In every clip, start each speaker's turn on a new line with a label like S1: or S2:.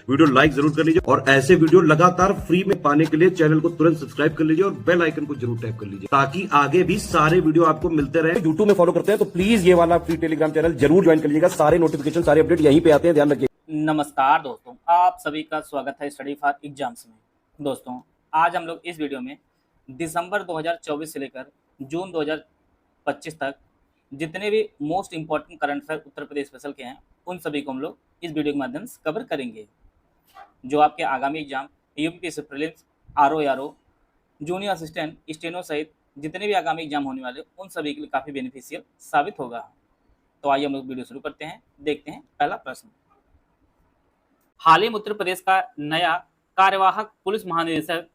S1: Video like जरूर कर लीजिए और ऐसे वीडियो लगातार फ्री में पाने के लिए चैनल को तुरंत सब्सक्राइब कर लीजिए और बेल आइकन को जरूर टैप कर लीजिए ताकि आगे भी सारे वीडियो आपको मिलते रहे। यूट्यूब में फॉलो करते हैं तो प्लीज ये वाला फ्री टेलीग्राम चैनल जरूर ज्वाइन कर लीजिएगा। सारे नोटिफिकेशन सारे अपडेट यहीं पे आते हैं, ध्यान रखिए।
S2: नमस्कार दोस्तों, आप सभी का स्वागत है स्टडी फॉर एग्जाम्स में। दोस्तों आज हम लोग इस वीडियो में दिसंबर 2024 से लेकर जून 2025 तक जितने भी most important current affair Uttar Pradesh special के हैं उन सभी को हम लोग इस वीडियो के माध्यम से कवर करेंगे। जो आपके आगामी exam UPPSC prelims, RO, junior assistant, steno सहित जितने भी आगामी एग्जाम होने वाले उन सभी के लिए काफ़ी बेनिफिशियल साबित होगा। तो आइए हम लोग वीडियो शुरू करते हैं। देखते हैं पहला प्रश्न। हाल ही में उत्तर प्रदेश का नया कार्यवाहक पुलिस महानिदेशक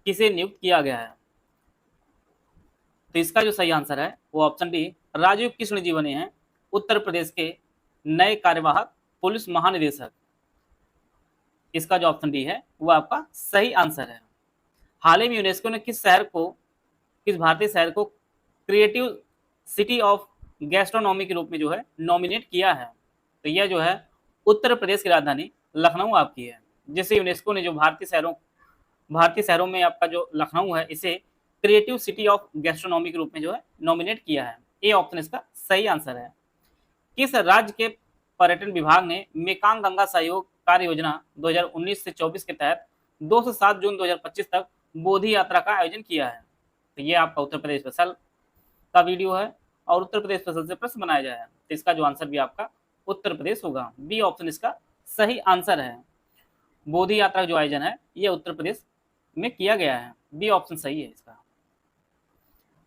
S2: किसे नियुक्त किया गया है? तो इसका जो सही आंसर है वो ऑप्शन डी राजीव कृष्ण जी बने हैं उत्तर प्रदेश के नए कार्यवाहक पुलिस महानिदेशक। इसका जो ऑप्शन डी है वो आपका सही आंसर है। हाल ही में यूनेस्को ने किस भारतीय शहर को क्रिएटिव सिटी ऑफ गैस्ट्रोनॉमी के रूप में जो है नॉमिनेट किया है? तो यह जो है उत्तर प्रदेश की राजधानी लखनऊ आपकी है, जिसे यूनेस्को ने जो भारतीय शहरों में आपका जो लखनऊ है इसे क्रिएटिव सिटी ऑफ गैस्ट्रोनॉमी के रूप में जो है नॉमिनेट किया है। ये ऑप्शन इसका सही आंसर है। किस राज्य के पर्यटन विभाग ने मेकांग गंगा सहयोग कार्य योजना 2019 से 24 के तहत 2 से 7 जून 2025 तक बोधि यात्रा का आयोजन किया है? तो ये आपका उत्तर प्रदेश स्पेशल का वीडियो है और उत्तर प्रदेश स्पेशल से प्रश्न बनाया जाए। तो इसका जो आंसर भी आपका उत्तर प्रदेश होगा। बी ऑप्शन इसका सही आंसर है। बोधि यात्रा जो आयोजन है ये उत्तर प्रदेश में किया गया है। बी ऑप्शन सही है इसका।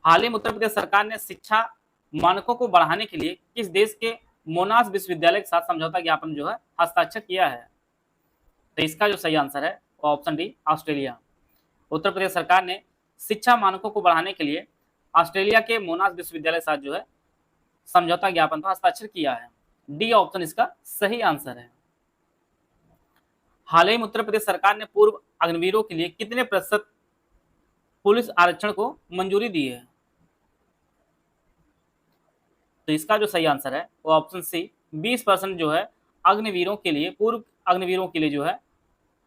S2: हाल ही में उत्तर प्रदेश सरकार ने शिक्षा मानकों को बढ़ाने के लिए किस देश के मोनाश विश्वविद्यालय के साथ समझौता ज्ञापन जो है हस्ताक्षर किया है? तो इसका जो सही आंसर है वो option D Australia. Uttar Pradesh सरकार ने शिक्षा मानकों को बढ़ाने के लिए ऑस्ट्रेलिया के मोनाश विश्वविद्यालय के साथ जो है समझौता ज्ञापन पर हस्ताक्षर किया है। डी ऑप्शन इसका सही आंसर है। हाल ही में उत्तर प्रदेश सरकार ने पूर्व अग्निवीरों के लिए कितने प्रतिशत पुलिस आरक्षण को मंजूरी दी है? तो इसका जो सही आंसर है वो ऑप्शन सी 20% जो है अग्निवीरों के लिए, पूर्व अग्निवीरों के लिए जो है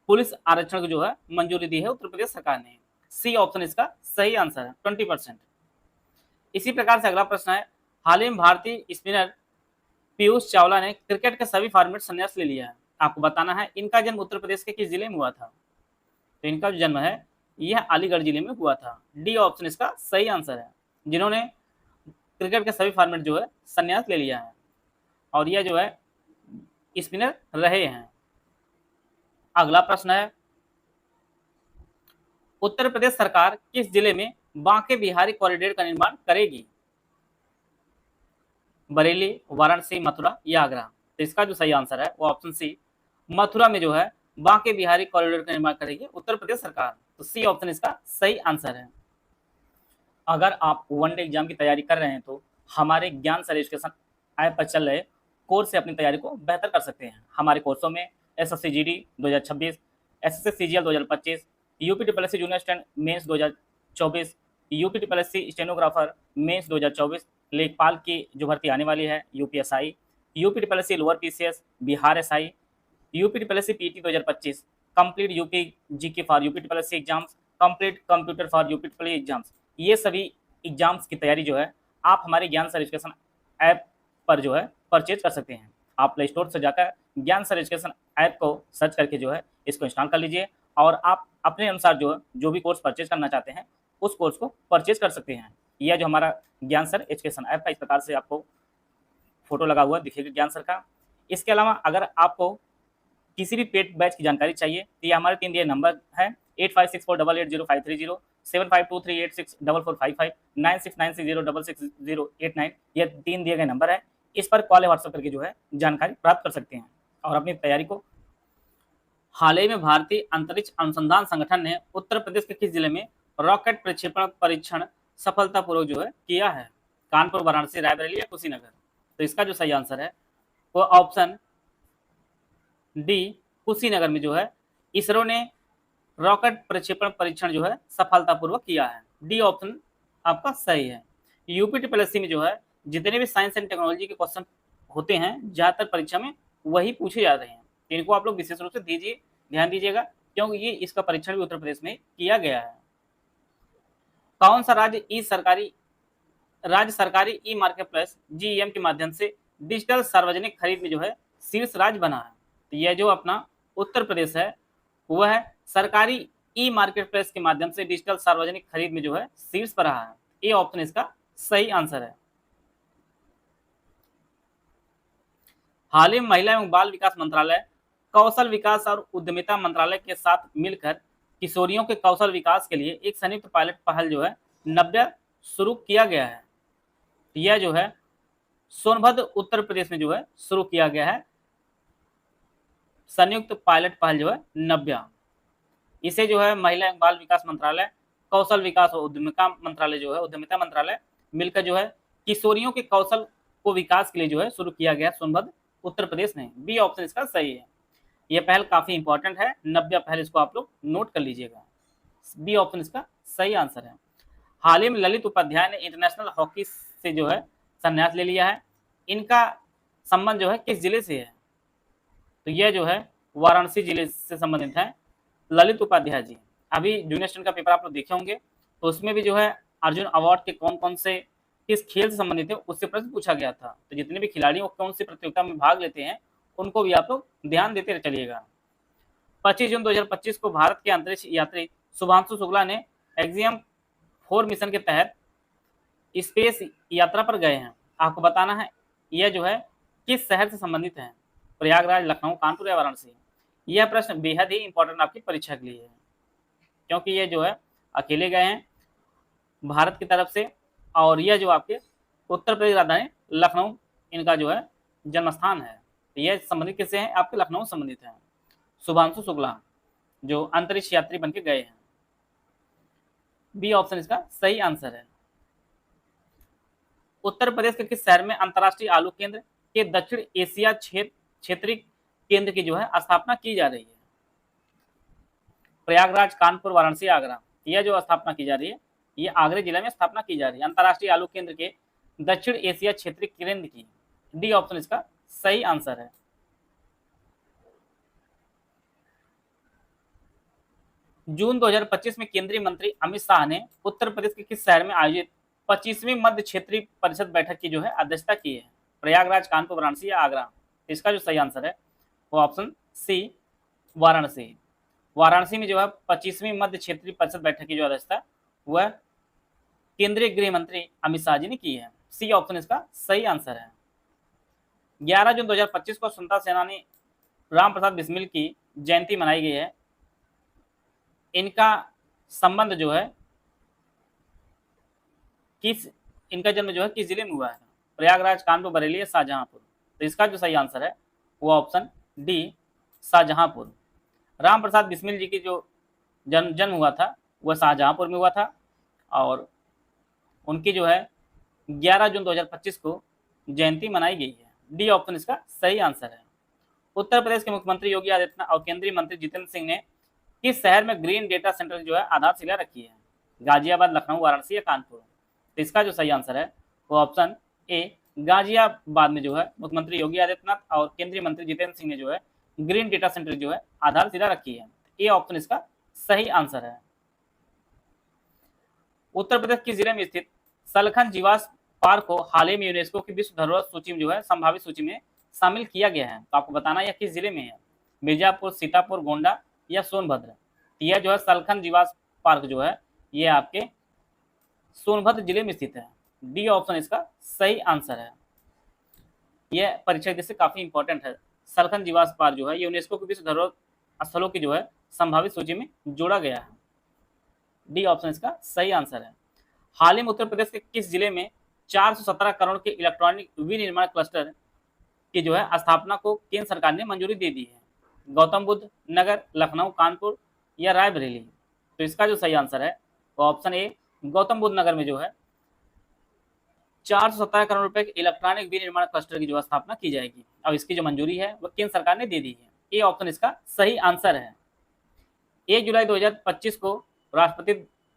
S2: पुलिस आरक्षण को जो है मंजूरी दी है उत्तर प्रदेश सरकार ने। सी ऑप्शन इसका सही आंसर है 20%। इसी प्रकार से अगला प्रश्न है। हाल ही में भारतीय स्पिनर पीयूष चावला ने क्रिकेट के सभी फॉर्मेट संन्यास ले लिया है। आपको बताना है इनका जन्म उत्तर प्रदेश के किस जिले में हुआ था? तो इनका जो जन्म है यह अलीगढ़ जिले में हुआ था। डी ऑप्शन इसका सही आंसर है, जिन्होंने क्रिकेट के सभी फॉर्मेट जो है संन्यास ले लिया है और यह जो है स्पिनर रहे हैं। अगला प्रश्न है। उत्तर प्रदेश सरकार किस जिले में बांके बिहारी कॉरिडोर का निर्माण करेगी? बरेली, वाराणसी, मथुरा या आगरा? तो इसका जो सही आंसर है वो ऑप्शन सी मथुरा में जो है बांके बिहारी कॉरिडोर का निर्माण करेगी उत्तर प्रदेश सरकार। तो सी ऑप्शन इसका सही आंसर है। अगर आप वनडे एग्जाम की तैयारी कर रहे हैं तो हमारे ज्ञान सर एजुकेशन ऐप पर चल रहे कोर्स से अपनी तैयारी को बेहतर कर सकते हैं। हमारे कोर्सों में SSC GD 2026, SSC CGL 2025, UPPSC junior stand mains 2024, UPPSC stenographer mains 2024, लेखपाल की जो भर्ती आने वाली है UPSI, UPPSC lower PCS, Bihar SI, UPPSC PT 2025, complete UP GK for UPPSC exams, complete computer for UPPSC exams. ये सभी एग्जाम्स की तैयारी जो है आप हमारे ज्ञान सर एजुकेशन ऐप पर जो है परचेज कर सकते हैं। आप प्ले स्टोर से जाकर ज्ञान सर एजुकेशन ऐप को सर्च करके जो है इसको इंस्टॉल कर लीजिए और आप अपने अनुसार जो भी कोर्स परचेज करना चाहते हैं उस कोर्स को परचेज कर सकते हैं। यह जो हमारा ज्ञान सर एजुकेशन ऐप है इस प्रकार से आपको फोटो लगा हुआ दिखेगा ज्ञान सर का। इसके अलावा अगर आपको किसी भी पेड बैच की जानकारी चाहिए तो ये हमारे 3 दिए नंबर है 8564880530, 7523864455, 9696066089। ये 3 दिए गए नंबर है। इस पर कॉल या व्हाट्सएप करके जो है जानकारी प्राप्त कर सकते हैं और अपनी तैयारी को। हाल ही में भारतीय अंतरिक्ष अनुसंधान संगठन ने उत्तर प्रदेश के किस जिले में रॉकेट प्रक्षेपण परीक्षण सफलतापूर्वक जो है किया है? कानपुर, वाराणसी, रायबरेली या कुशीनगर? तो इसका जो सही आंसर है वो ऑप्शन डी कुशीनगर में जो है इसरो ने रॉकेट प्रक्षेपण परीक्षण जो है सफलतापूर्वक किया है। डी ऑप्शन आपका सही है। यूपीपीएससी में जो है जितने भी साइंस एंड टेक्नोलॉजी के क्वेश्चन होते हैं ज्यादातर परीक्षा में वही पूछे जा रहे हैं। तो इनको आप लोग विशेष रूप से ध्यान दीजिएगा, क्योंकि ये इसका परीक्षण भी उत्तर प्रदेश में किया गया है। कौन सा राज्य सरकारी ई मार्केट प्लेस जीईएम के माध्यम से डिजिटल सार्वजनिक खरीद में जो है शीर्ष राज्य बना है? तो यह जो अपना उत्तर प्रदेश है वह है सरकारी ई मार्केट प्लेस के माध्यम से डिजिटल सार्वजनिक खरीद में जो है शीर्ष पर रहा है। ये ऑप्शन इसका सही आंसर है। हाल ही में महिला एवं बाल विकास मंत्रालय कौशल विकास और उद्यमिता मंत्रालय के साथ मिलकर किशोरियों के कौशल विकास के लिए एक संयुक्त पायलट पहल जो है नव्या शुरू किया गया है। यह जो है सोनभद्र उत्तर प्रदेश में जो है शुरू किया गया है संयुक्त पायलट पहल जो है नव्या। इसे जो है महिला एवं बाल विकास मंत्रालय, कौशल विकास और उद्यमिता मंत्रालय जो है उद्यमिता मंत्रालय मिलकर जो है किशोरियों के कौशल को विकास के लिए जो है शुरू किया गया सोनभद्र उत्तर प्रदेश में। बी ऑप्शन इसका सही है। यह पहल काफी इंपॉर्टेंट है, नव्या पहल, इसको आप लोग नोट कर लीजिएगा। बी ऑप्शन इसका सही आंसर है। हाल ही में ललित उपाध्याय ने इंटरनेशनल हॉकी से जो है संन्यास ले लिया है। इनका संबंध जो है किस जिले से है? तो यह जो है वाराणसी जिले से संबंधित है ललित उपाध्याय जी। अभी जूनियर स्टूडेंट का पेपर आप लोग देखे होंगे, तो उसमें भी जो है अर्जुन अवार्ड के कौन कौन से किस खेल से संबंधित है उससे प्रश्न पूछा गया था। तो जितने भी खिलाड़ी कौन सी प्रतियोगिता में भाग लेते हैं उनको भी आप लोग ध्यान देते चलिएगा। 25 जून 2025 को भारत के अंतरिक्ष यात्री शुभांशु शुक्ला ने एक्सियम 4 मिशन के तहत स्पेस यात्रा पर गए हैं। आपको बताना है यह जो है किस शहर से संबंधित है? प्रयागराज, लखनऊ, कानपुर या वाराणसी? यह प्रश्न बेहद ही इंपॉर्टेंट आपकी परीक्षा के लिए है, क्योंकि ये जो है अकेले गए हैं भारत की तरफ से, और यह जो आपके उत्तर प्रदेश राजधानी लखनऊ इनका जो है जन्म स्थान है। तो यह संबंधित किससे है? आपके लखनऊ संबंधित है। शुभांशु शुक्ला जो अंतरिक्ष यात्री बन के गए हैं। बी ऑप्शन इसका सही आंसर है। उत्तर प्रदेश के किस शहर में अंतर्राष्ट्रीय आलू केंद्र के दक्षिण एशिया क्षेत्रीय केंद्र की जो है स्थापना की जा रही है? प्रयागराज, कानपुर, वाराणसी, आगरा? यह जो स्थापना की जा रही है ये आगरा जिले में स्थापना की जा रही है अंतर्राष्ट्रीय आलू केंद्र के दक्षिण एशिया क्षेत्रीय केंद्र की। डी ऑप्शन इसका सही आंसर है। जून 2025 में केंद्रीय मंत्री अमित शाह ने उत्तर प्रदेश के किस शहर में आयोजित 25वीं मध्य क्षेत्रीय परिषद बैठक की जो है अध्यक्षता की है? प्रयागराज, कानपुर, वाराणसी या आगरा? इसका जो सही आंसर है वो ऑप्शन सी वाराणसी। वाराणसी में जो है 25वीं मध्य क्षेत्रीय परिषद बैठक की जो अध्यक्षता वह केंद्रीय गृह मंत्री अमित शाह जी ने की है। सी ऑप्शन इसका सही आंसर है। 11 जून 2025 को स्वतंत्रता सेनानी राम प्रसाद बिस्मिल की जयंती मनाई गई है। इनका संबंध जो है इनका जन्म जो है किस जिले में हुआ है? प्रयागराज, कानपुर, बरेली या शाहजहांपुर? तो इसका जो सही आंसर है वो ऑप्शन डी शाहजहांपुर। राम प्रसाद बिस्मिल जी की जो जन्म हुआ था वह शाहजहांपुर में हुआ था, और उनकी जो है 11 जून 2025 को जयंती मनाई गई है। डी ऑप्शन इसका सही आंसर है। उत्तर प्रदेश के मुख्यमंत्री योगी आदित्यनाथ और केंद्रीय मंत्री जितेंद्र सिंह ने किस शहर में ग्रीन डेटा सेंटर जो है आधारशिला रखी है? गाजियाबाद, लखनऊ, वाराणसी या कानपुर? तो इसका जो सही आंसर है वो ऑप्शन ए गाजियाबाद में जो है मुख्यमंत्री योगी आदित्यनाथ और केंद्रीय मंत्री जितेंद्र सिंह ने जो है ग्रीन डेटा सेंटर जो है आधारशिला रखी है। ए ऑप्शन इसका सही आंसर है। उत्तर प्रदेश के जिले में स्थित सलखन जीवाश्म पार्क को हाल ही में यूनेस्को की विश्व धरोहर सूची में जो है संभावित सूची में शामिल किया गया है। तो आपको बताना यह किस जिले में है? मिर्जापुर, सीतापुर, गोंडा या सोनभद्र? यह जो है सलखन जीवाश्म पार्क जो है ये आपके सोनभद्र जिले में स्थित है। डी ऑप्शन इसका सही आंसर है। यह परीक्षा दृष्टि से काफी इंपॉर्टेंट है। सलखन जीवाश्म पार्क जो है यूनेस्को की विश्व धरोहर स्थलों की जो है संभावित सूची में जोड़ा गया है। डी ऑप्शन इसका सही आंसर है। हाल ही में उत्तर प्रदेश के किस जिले में 417 करोड़ के इलेक्ट्रॉनिक विनिर्माण क्लस्टर की जो है स्थापना को केंद्र सरकार ने मंजूरी दे दी है? गौतम बुद्ध नगर, लखनऊ, कानपुर या रायबरेली? तो इसका जो सही आंसर है वो ऑप्शन ए गौतम बुद्ध नगर में जो है 417 करोड़ रुपए के इलेक्ट्रॉनिक विनिर्माण क्लस्टर की जो स्थापना की जाएगी, और इसकी जो मंजूरी है वो केंद्र सरकार ने दे दी है। ये ऑप्शन इसका सही आंसर है। 1 जुलाई 2025 को राष्ट्रपति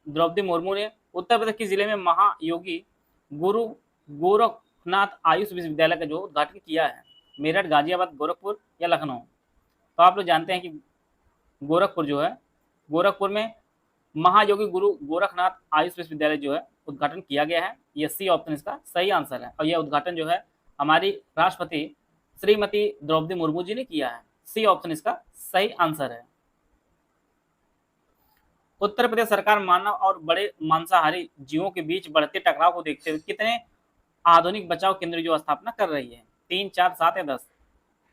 S2: द्रौपदी मुर्मू ने उत्तर प्रदेश के जिले में महायोगी गुरु गोरखनाथ आयुष विश्वविद्यालय का जो उद्घाटन किया है? मेरठ, गाजियाबाद, गोरखपुर या लखनऊ? तो आप लोग जानते हैं कि गोरखपुर जो है, गोरखपुर में महायोगी गुरु गोरखनाथ आयुष विश्वविद्यालय जो है उद्घाटन किया गया है। ये सी ऑप्शन इसका सही आंसर है। और यह उद्घाटन जो है हमारी राष्ट्रपति श्रीमती द्रौपदी मुर्मू जी ने किया है। सी ऑप्शन इसका सही आंसर है। उत्तर प्रदेश सरकार मानव और बड़े मांसाहारी जीवों के बीच बढ़ते टकराव को देखते हुए कितने आधुनिक बचाव केंद्र की जो स्थापना कर रही है? 3, 4, 7 या 10?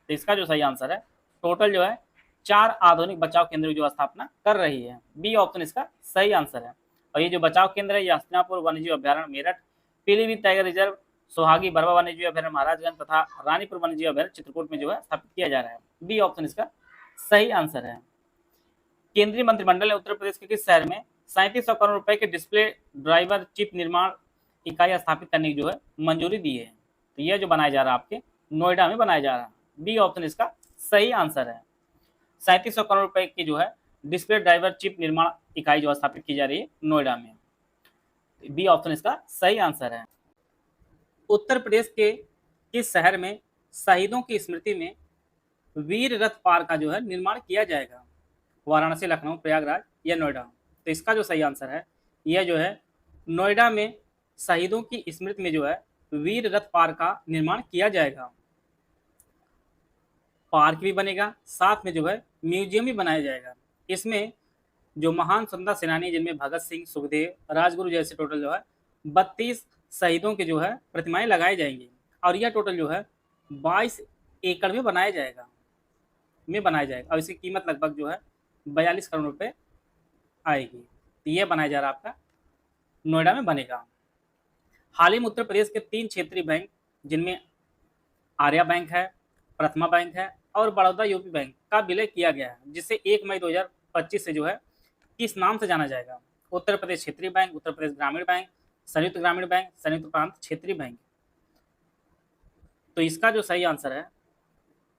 S2: तो इसका जो सही आंसर है, टोटल जो है 4 आधुनिक बचाव केंद्र की जो स्थापना कर रही है। बी ऑप्शन इसका सही आंसर है। और ये जो बचाव केंद्र है, ये हस्तिनापुर वन्यजीव अभ्यारण्य मेरठ, पीलीभीत टाइगर रिजर्व, सोहागी बरवा वन्यजीव अभ्यारण्य महाराजगंज तथा रानीपुर वन्यजीव अभ्यारण्य चित्रकूट में जो है स्थापित किया जा रहा है। बी ऑप्शन इसका सही आंसर है। केंद्रीय मंत्रिमंडल ने उत्तर प्रदेश के किस शहर में 3700 करोड़ रुपए के डिस्प्ले ड्राइवर चिप निर्माण इकाई स्थापित करने की जो है मंजूरी दी है? तो यह जो बनाया जा रहा है आपके नोएडा में बनाया जा रहा है। बी ऑप्शन इसका सही आंसर है। 3700 करोड़ रुपए की जो है डिस्प्ले ड्राइवर चिप निर्माण इकाई जो स्थापित की जा रही है नोएडा में। बी ऑप्शन इसका सही आंसर है। उत्तर प्रदेश के किस शहर में शहीदों की स्मृति में वीर रथ पार्क का जो है निर्माण किया जाएगा? वाराणसी, लखनऊ, प्रयागराज या नोएडा? तो इसका जो सही आंसर है, यह जो है नोएडा में शहीदों की स्मृति में जो है वीर रथ पार्क का निर्माण किया जाएगा। पार्क भी बनेगा, साथ में जो है म्यूजियम भी बनाया जाएगा। इसमें जो महान स्वतंत्रता सेनानी जिनमें भगत सिंह, सुखदेव, राजगुरु जैसे टोटल जो है 32 शहीदों के जो है प्रतिमाएं लगाई जाएंगी। और यह टोटल जो है 22 एकड़ में बनाया जाएगा और इसकी कीमत लगभग जो है 42 करोड़ रुपए आएगी। तो यह बनाया जा रहा है आपका नोएडा में बनेगा। हाल ही में उत्तर प्रदेश के 3 क्षेत्रीय बैंक जिनमें आर्या बैंक है, प्रथमा बैंक है और बड़ौदा यूपी बैंक का विलय किया गया है, जिसे 1 मई 2025 से जो है किस नाम से जाना जाएगा? उत्तर प्रदेश क्षेत्रीय बैंक, उत्तर प्रदेश ग्रामीण बैंक, संयुक्त ग्रामीण बैंक, संयुक्त प्रांत क्षेत्रीय बैंक। तो इसका जो सही आंसर है,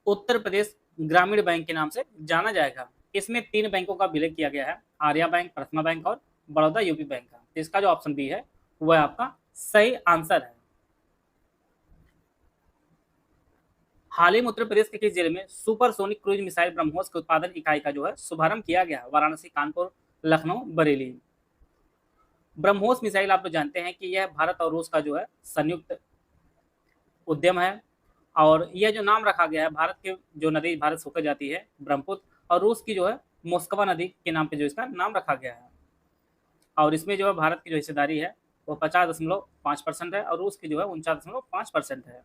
S2: उत्तर प्रदेश ग्रामीण बैंक के नाम से जाना जाएगा। इसमें 3 बैंकों का विलय किया गया है, आर्या बैंक, प्रथमा बैंक और बड़ौदा यूपी बैंक का। तो इसका जो ऑप्शन बी है वह आपका सही आंसर है। हाल ही में उत्तर प्रदेश के किस जिले में सुपरसोनिक क्रूज मिसाइल ब्रह्मोस के उत्पादन इकाई का जो है शुभारंभ किया गया? वाराणसी, कानपुर, लखनऊ, बरेली। ब्रह्मोस मिसाइल आप लोग जानते हैं कि यह भारत और रूस का जो है संयुक्त उद्यम है। और यह जो नाम रखा गया है, भारत के जो नदी भारत से होकर जाती है ब्रह्मपुत्र, और रूस की जो है मोस्कवा नदी के नाम पे जो इसका नाम रखा गया है। और इसमें जो है भारत की जो हिस्सेदारी है वो 50.5% है और रूस की जो है 49.5% है।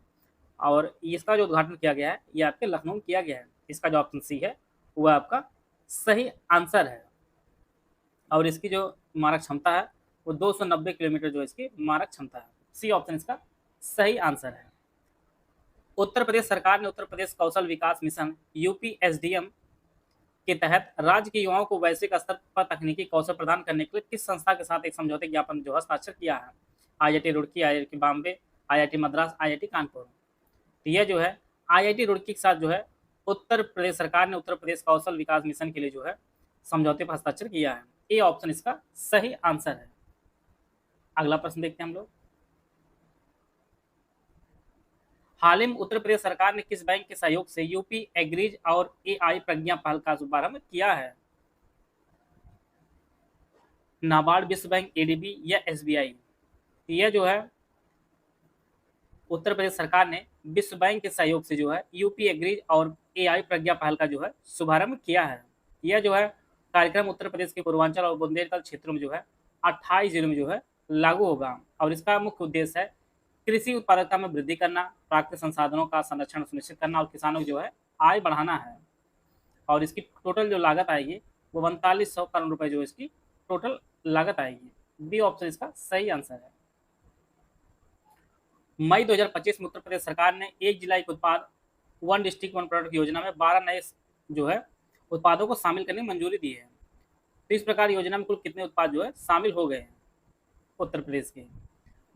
S2: और इसका जो उद्घाटन किया गया है ये आपके लखनऊ में किया गया है। इसका जो ऑप्शन सी है वह आपका सही आंसर है। और इसकी जो मारक क्षमता है वो 290 किलोमीटर जो इसकी मारक क्षमता है। सी ऑप्शन इसका सही आंसर है। उत्तर प्रदेश सरकार ने उत्तर प्रदेश कौशल विकास मिशन UPSDM के तहत राज्य के युवाओं को वैश्विक स्तर पर तकनीकी कौशल प्रदान करने के लिए किस संस्था के साथ एक समझौते ज्ञापन जो हस्ताक्षर किया है? IIT Roorkee, IIT Bombay, IIT Madras, IIT Kanpur. तो यह जो है IIT रुड़की के साथ जो है उत्तर प्रदेश सरकार ने उत्तर प्रदेश कौशल विकास मिशन के लिए जो है समझौते पर हस्ताक्षर किया है। ये ऑप्शन इसका सही आंसर है। अगला प्रश्न देखते हैं हम लोग। हाल ही में उत्तर प्रदेश सरकार ने किस बैंक के सहयोग से यूपी एग्रीज और AI प्रज्ञा पहल का शुभारंभ किया है? नाबार्ड, विश्व बैंक, ADB या SBI? यह जो है उत्तर प्रदेश सरकार ने विश्व बैंक के सहयोग से जो है यूपी एग्रीज और AI प्रज्ञा पहल का जो है शुभारंभ किया है। यह जो है कार्यक्रम उत्तर प्रदेश के पूर्वांचल और बुंदेलखंड क्षेत्रों में जो है 28 जिलों में जो है लागू होगा। और इसका मुख्य उद्देश्य है कृषि उत्पादकता में वृद्धि करना, प्राकृतिक संसाधनों का संरक्षण सुनिश्चित करना और किसानों की जो है आय बढ़ाना है। और इसकी टोटल जो लागत आएगी वो 4500 करोड़ रुपए जो इसकी टोटल लागत आएगी। बी ऑप्शन इसका सही आंसर है। मई 2025 में उत्तर प्रदेश सरकार ने 1 जिला एक उत्पाद 1 डिस्ट्रिक्ट 1 प्रोडक्ट योजना में 12 नए जो है उत्पादों को शामिल करने की मंजूरी दी है। तो इस प्रकार योजना में कुल कितने उत्पाद जो है शामिल हो गए हैं उत्तर प्रदेश के?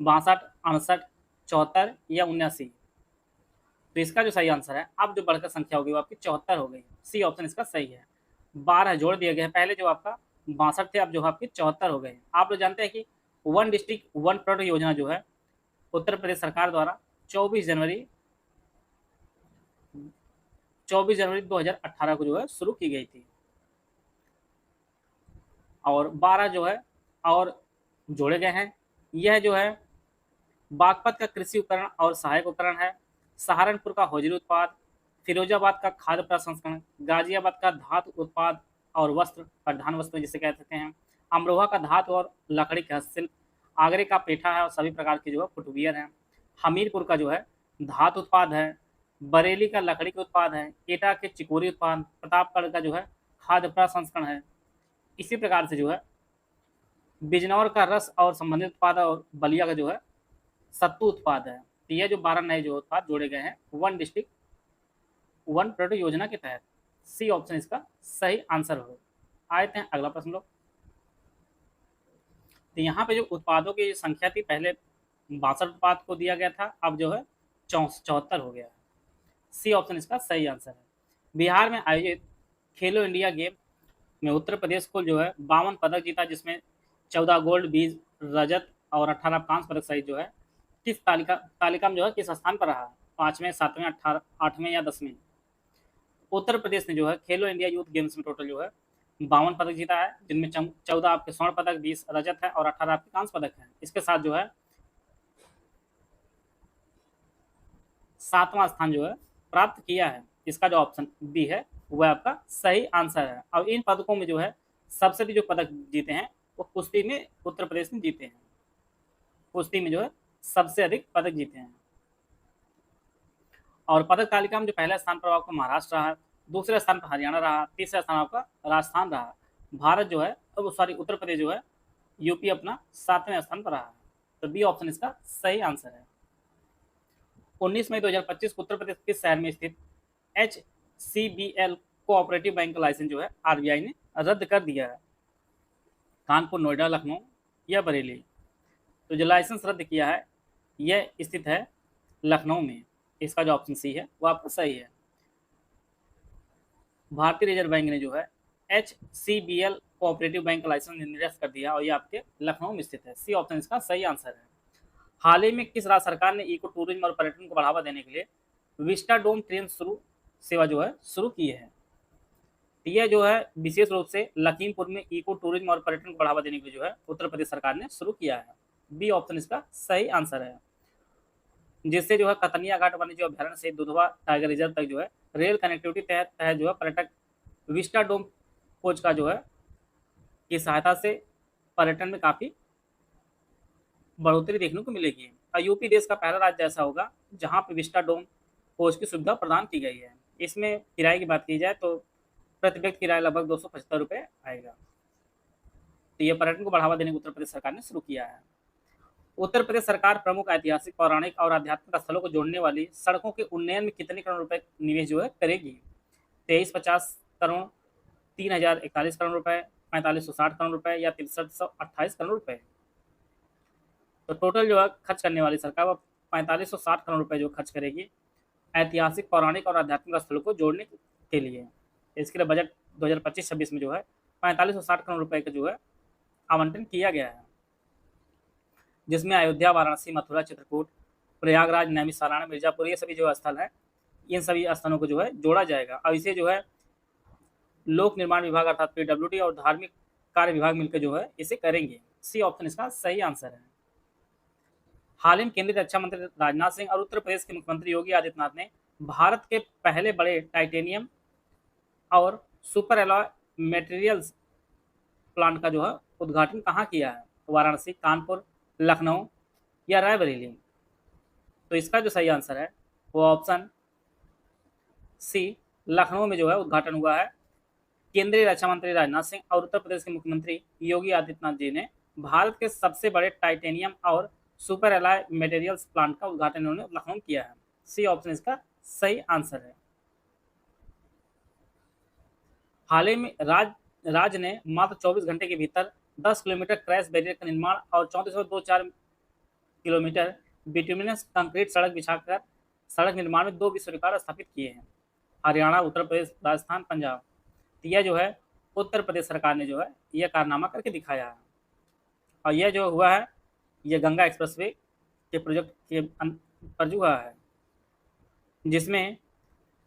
S2: 62, 68, 74 या 79? तो इसका जो सही आंसर है, अब जो बढ़कर संख्या होगी वो आपकी 74 हो गई। सी ऑप्शन इसका सही है। 12 जोड़ दिए गए हैं, पहले जो आपका 62 थे अब जो आपके 74 हो गए। आप लोग जानते हैं कि 1 डिस्ट्रिक्ट 1 प्रोडक्ट योजना जो है उत्तर प्रदेश सरकार द्वारा 24 24 जनवरी 2018 को जो है शुरू की गई थी। और 12 जो है और जोड़े गए हैं। यह जो है बागपत का कृषि उपकरण और सहायक उपकरण है, सहारनपुर का हौजरी उत्पाद, फिरोजाबाद का खाद्य प्रसंस्करण, गाजियाबाद का धातु उत्पाद और वस्त्र, प्रधान वस्त्र जिसे कह सकते हैं, अमरोहा का धातु और लकड़ी का हस्तशिल्प, आगरे का पेठा है और सभी प्रकार के जो है फुटवियर हैं, हमीरपुर का जो है धातु उत्पाद है, बरेली का लकड़ी के उत्पाद है, एटा के चिकोरी उत्पाद, प्रतापगढ़ का जो है खाद्य प्रसंस्करण है। इसी प्रकार से जो है बिजनौर का रस और संबंधित उत्पाद और बलिया का जो है सत्तू उत्पाद है। तो ये जो 12 नए जो उत्पाद जोड़े गए हैं वन डिस्ट्रिक्ट वन प्रोडक्ट योजना के तहत, सी ऑप्शन इसका सही आंसर हो। आते हैं अगला प्रश्न लोग। तो यहाँ पे जो उत्पादों की संख्या थी, पहले 62 उत्पाद को दिया गया था, अब जो है 74 हो गया है। सी ऑप्शन इसका सही आंसर है। बिहार में आयोजित खेलो इंडिया गेम में उत्तर प्रदेश को जो है 52 पदक जीता, जिसमें 14 गोल्ड, 20 रजत और 18 कांस्य पदक सहित जो है किस तालिका में जो है किस स्थान पर रहा? 5वें, 7वें, 18, 8वें या 10वें? उत्तर प्रदेश ने जो है खेलो इंडिया यूथ गेम्स में टोटल जो है 52 पदक जीता है, जिनमें 14 आपके स्वर्ण पदक, 20 रजत है और 18 आपके कांस्य पदक है। इसके साथ जो है 7वां स्थान जो है प्राप्त किया है। इसका जो ऑप्शन बी है वह आपका सही आंसर है। अब इन पदकों में जो है सबसे अधिक जो पदक जीते हैं वो कुश्ती में उत्तर प्रदेश ने जीते हैं। कुश्ती में जो है सबसे अधिक पदक जीते हैं। और पदक तालिका में जो पहला स्थान पर आपका महाराष्ट्र रहा, दूसरे स्थान पर हरियाणा रहा, तीसरा स्थान आपका राजस्थान रहा। भारत जो है उत्तर प्रदेश जो है यूपी अपना 7वें स्थान पर रहा। तो बी ऑप्शन इसका सही आंसर है। 19 मई 2025 को उत्तर प्रदेश के शहर में स्थित HCBL कोऑपरेटिव बैंक का लाइसेंस जो है RBI ने रद्द कर दिया है। कानपुर, नोएडा, लखनऊ या बरेली? तो जो लाइसेंस रद्द किया है यह स्थित है लखनऊ में। इसका जो ऑप्शन सी है वो आपका सही है। भारतीय रिजर्व बैंक ने जो है HCBL कोऑपरेटिव बैंक का लाइसेंस निरस्त कर दिया और ये आपके लखनऊ में स्थित है। सी ऑप्शन इसका सही आंसर है। हाल ही में किस राज्य सरकार ने इको टूरिज्म और पर्यटन को बढ़ावा देने के लिए विस्टाडोम ट्रेन सेवा जो है शुरू की है? यह जो है विशेष रूप से लखीमपुर में इको टूरिज्म और पर्यटन को बढ़ावा देने के लिए जो है उत्तर प्रदेश सरकार ने शुरू किया है। बी ऑप्शन इसका सही आंसर है। जिससे जो है कतनिया घाट वन्यजीव अभ्यारण्य से दुधवा टाइगर रिजर्व तक जो है रेल कनेक्टिविटी तहत जो है पर्यटक विस्टाडोम कोच का जो है की सहायता से पर्यटन में काफी बढ़ोतरी देखने को मिलेगी। और यूपी देश का पहला राज्य ऐसा होगा जहां पे विस्टाडोम कोच की सुविधा प्रदान की गई है। इसमें किराए की बात की जाए तो प्रति व्यक्ति किराया लगभग 275 रुपये आएगा। तो ये पर्यटन को बढ़ावा देने को उत्तर प्रदेश सरकार ने शुरू किया है। उत्तर प्रदेश सरकार प्रमुख ऐतिहासिक, पौराणिक और आध्यात्मिक स्थलों को जोड़ने वाली सड़कों के उन्नयन में कितने करोड़ रुपए निवेश जो है करेगी? 2350 करोड़, 3041 करोड़ रुपए, 4560 करोड़ रुपए या 6328 करोड़ रुपए? तो टोटल जो है खर्च करने वाली सरकार वो 4560 करोड़ रुपए जो खर्च करेगी ऐतिहासिक, पौराणिक और आध्यात्मिक स्थलों को जोड़ने के लिए। इसके लिए बजट 2025-26 में जो है 4560 करोड़ रुपए का जो है आवंटन किया गया है, जिसमें अयोध्या, वाराणसी, मथुरा, चित्रकूट, प्रयागराज, नैमिषारण्य, मिर्जापुर ये सभी जो स्थल है, इन सभी स्थानों को जो है जोड़ा जाएगा। और इसे जो है लोक निर्माण विभाग अर्थात PWD और धार्मिक कार्य विभाग मिलकर जो है इसे करेंगे। सी ऑप्शन इसका सही आंसर है। हाल ही में केंद्रीय रक्षा मंत्री राजनाथ सिंह और उत्तर प्रदेश के मुख्यमंत्री योगी आदित्यनाथ ने भारत के पहले बड़े टाइटेनियम और सुपर एलॉय मटेरियल्स प्लांट का जो है उद्घाटन कहाँ किया है? वाराणसी, कानपुर, लखनऊ या रायबरेली? तो इसका जो सही आंसर है वो ऑप्शन सी लखनऊ में जो है उद्घाटन हुआ है। केंद्रीय रक्षा मंत्री राजनाथ सिंह और उत्तर प्रदेश के मुख्यमंत्री योगी आदित्यनाथ जी ने भारत के सबसे बड़े टाइटेनियम और सुपर एलॉय मटेरियल्स प्लांट का उद्घाटन उन्होंने लखनऊ में किया है। सी ऑप्शन इसका सही आंसर है। हाल ही में राज्य ने मात्र 24 घंटे के भीतर 10 किलोमीटर क्रैश बैरियर का निर्माण और 3424 किलोमीटर बिटुमिनस कंक्रीट सड़क बिछाकर सड़क निर्माण में 2 विश्व रिकॉर्ड स्थापित किए हैं। हरियाणा, उत्तर प्रदेश, राजस्थान, पंजाब। तो यह जो है उत्तर प्रदेश सरकार ने जो है यह कारनामा करके दिखाया है। और यह जो हुआ है यह गंगा एक्सप्रेसवे के प्रोजेक्ट के पर हुआ है, जिसमें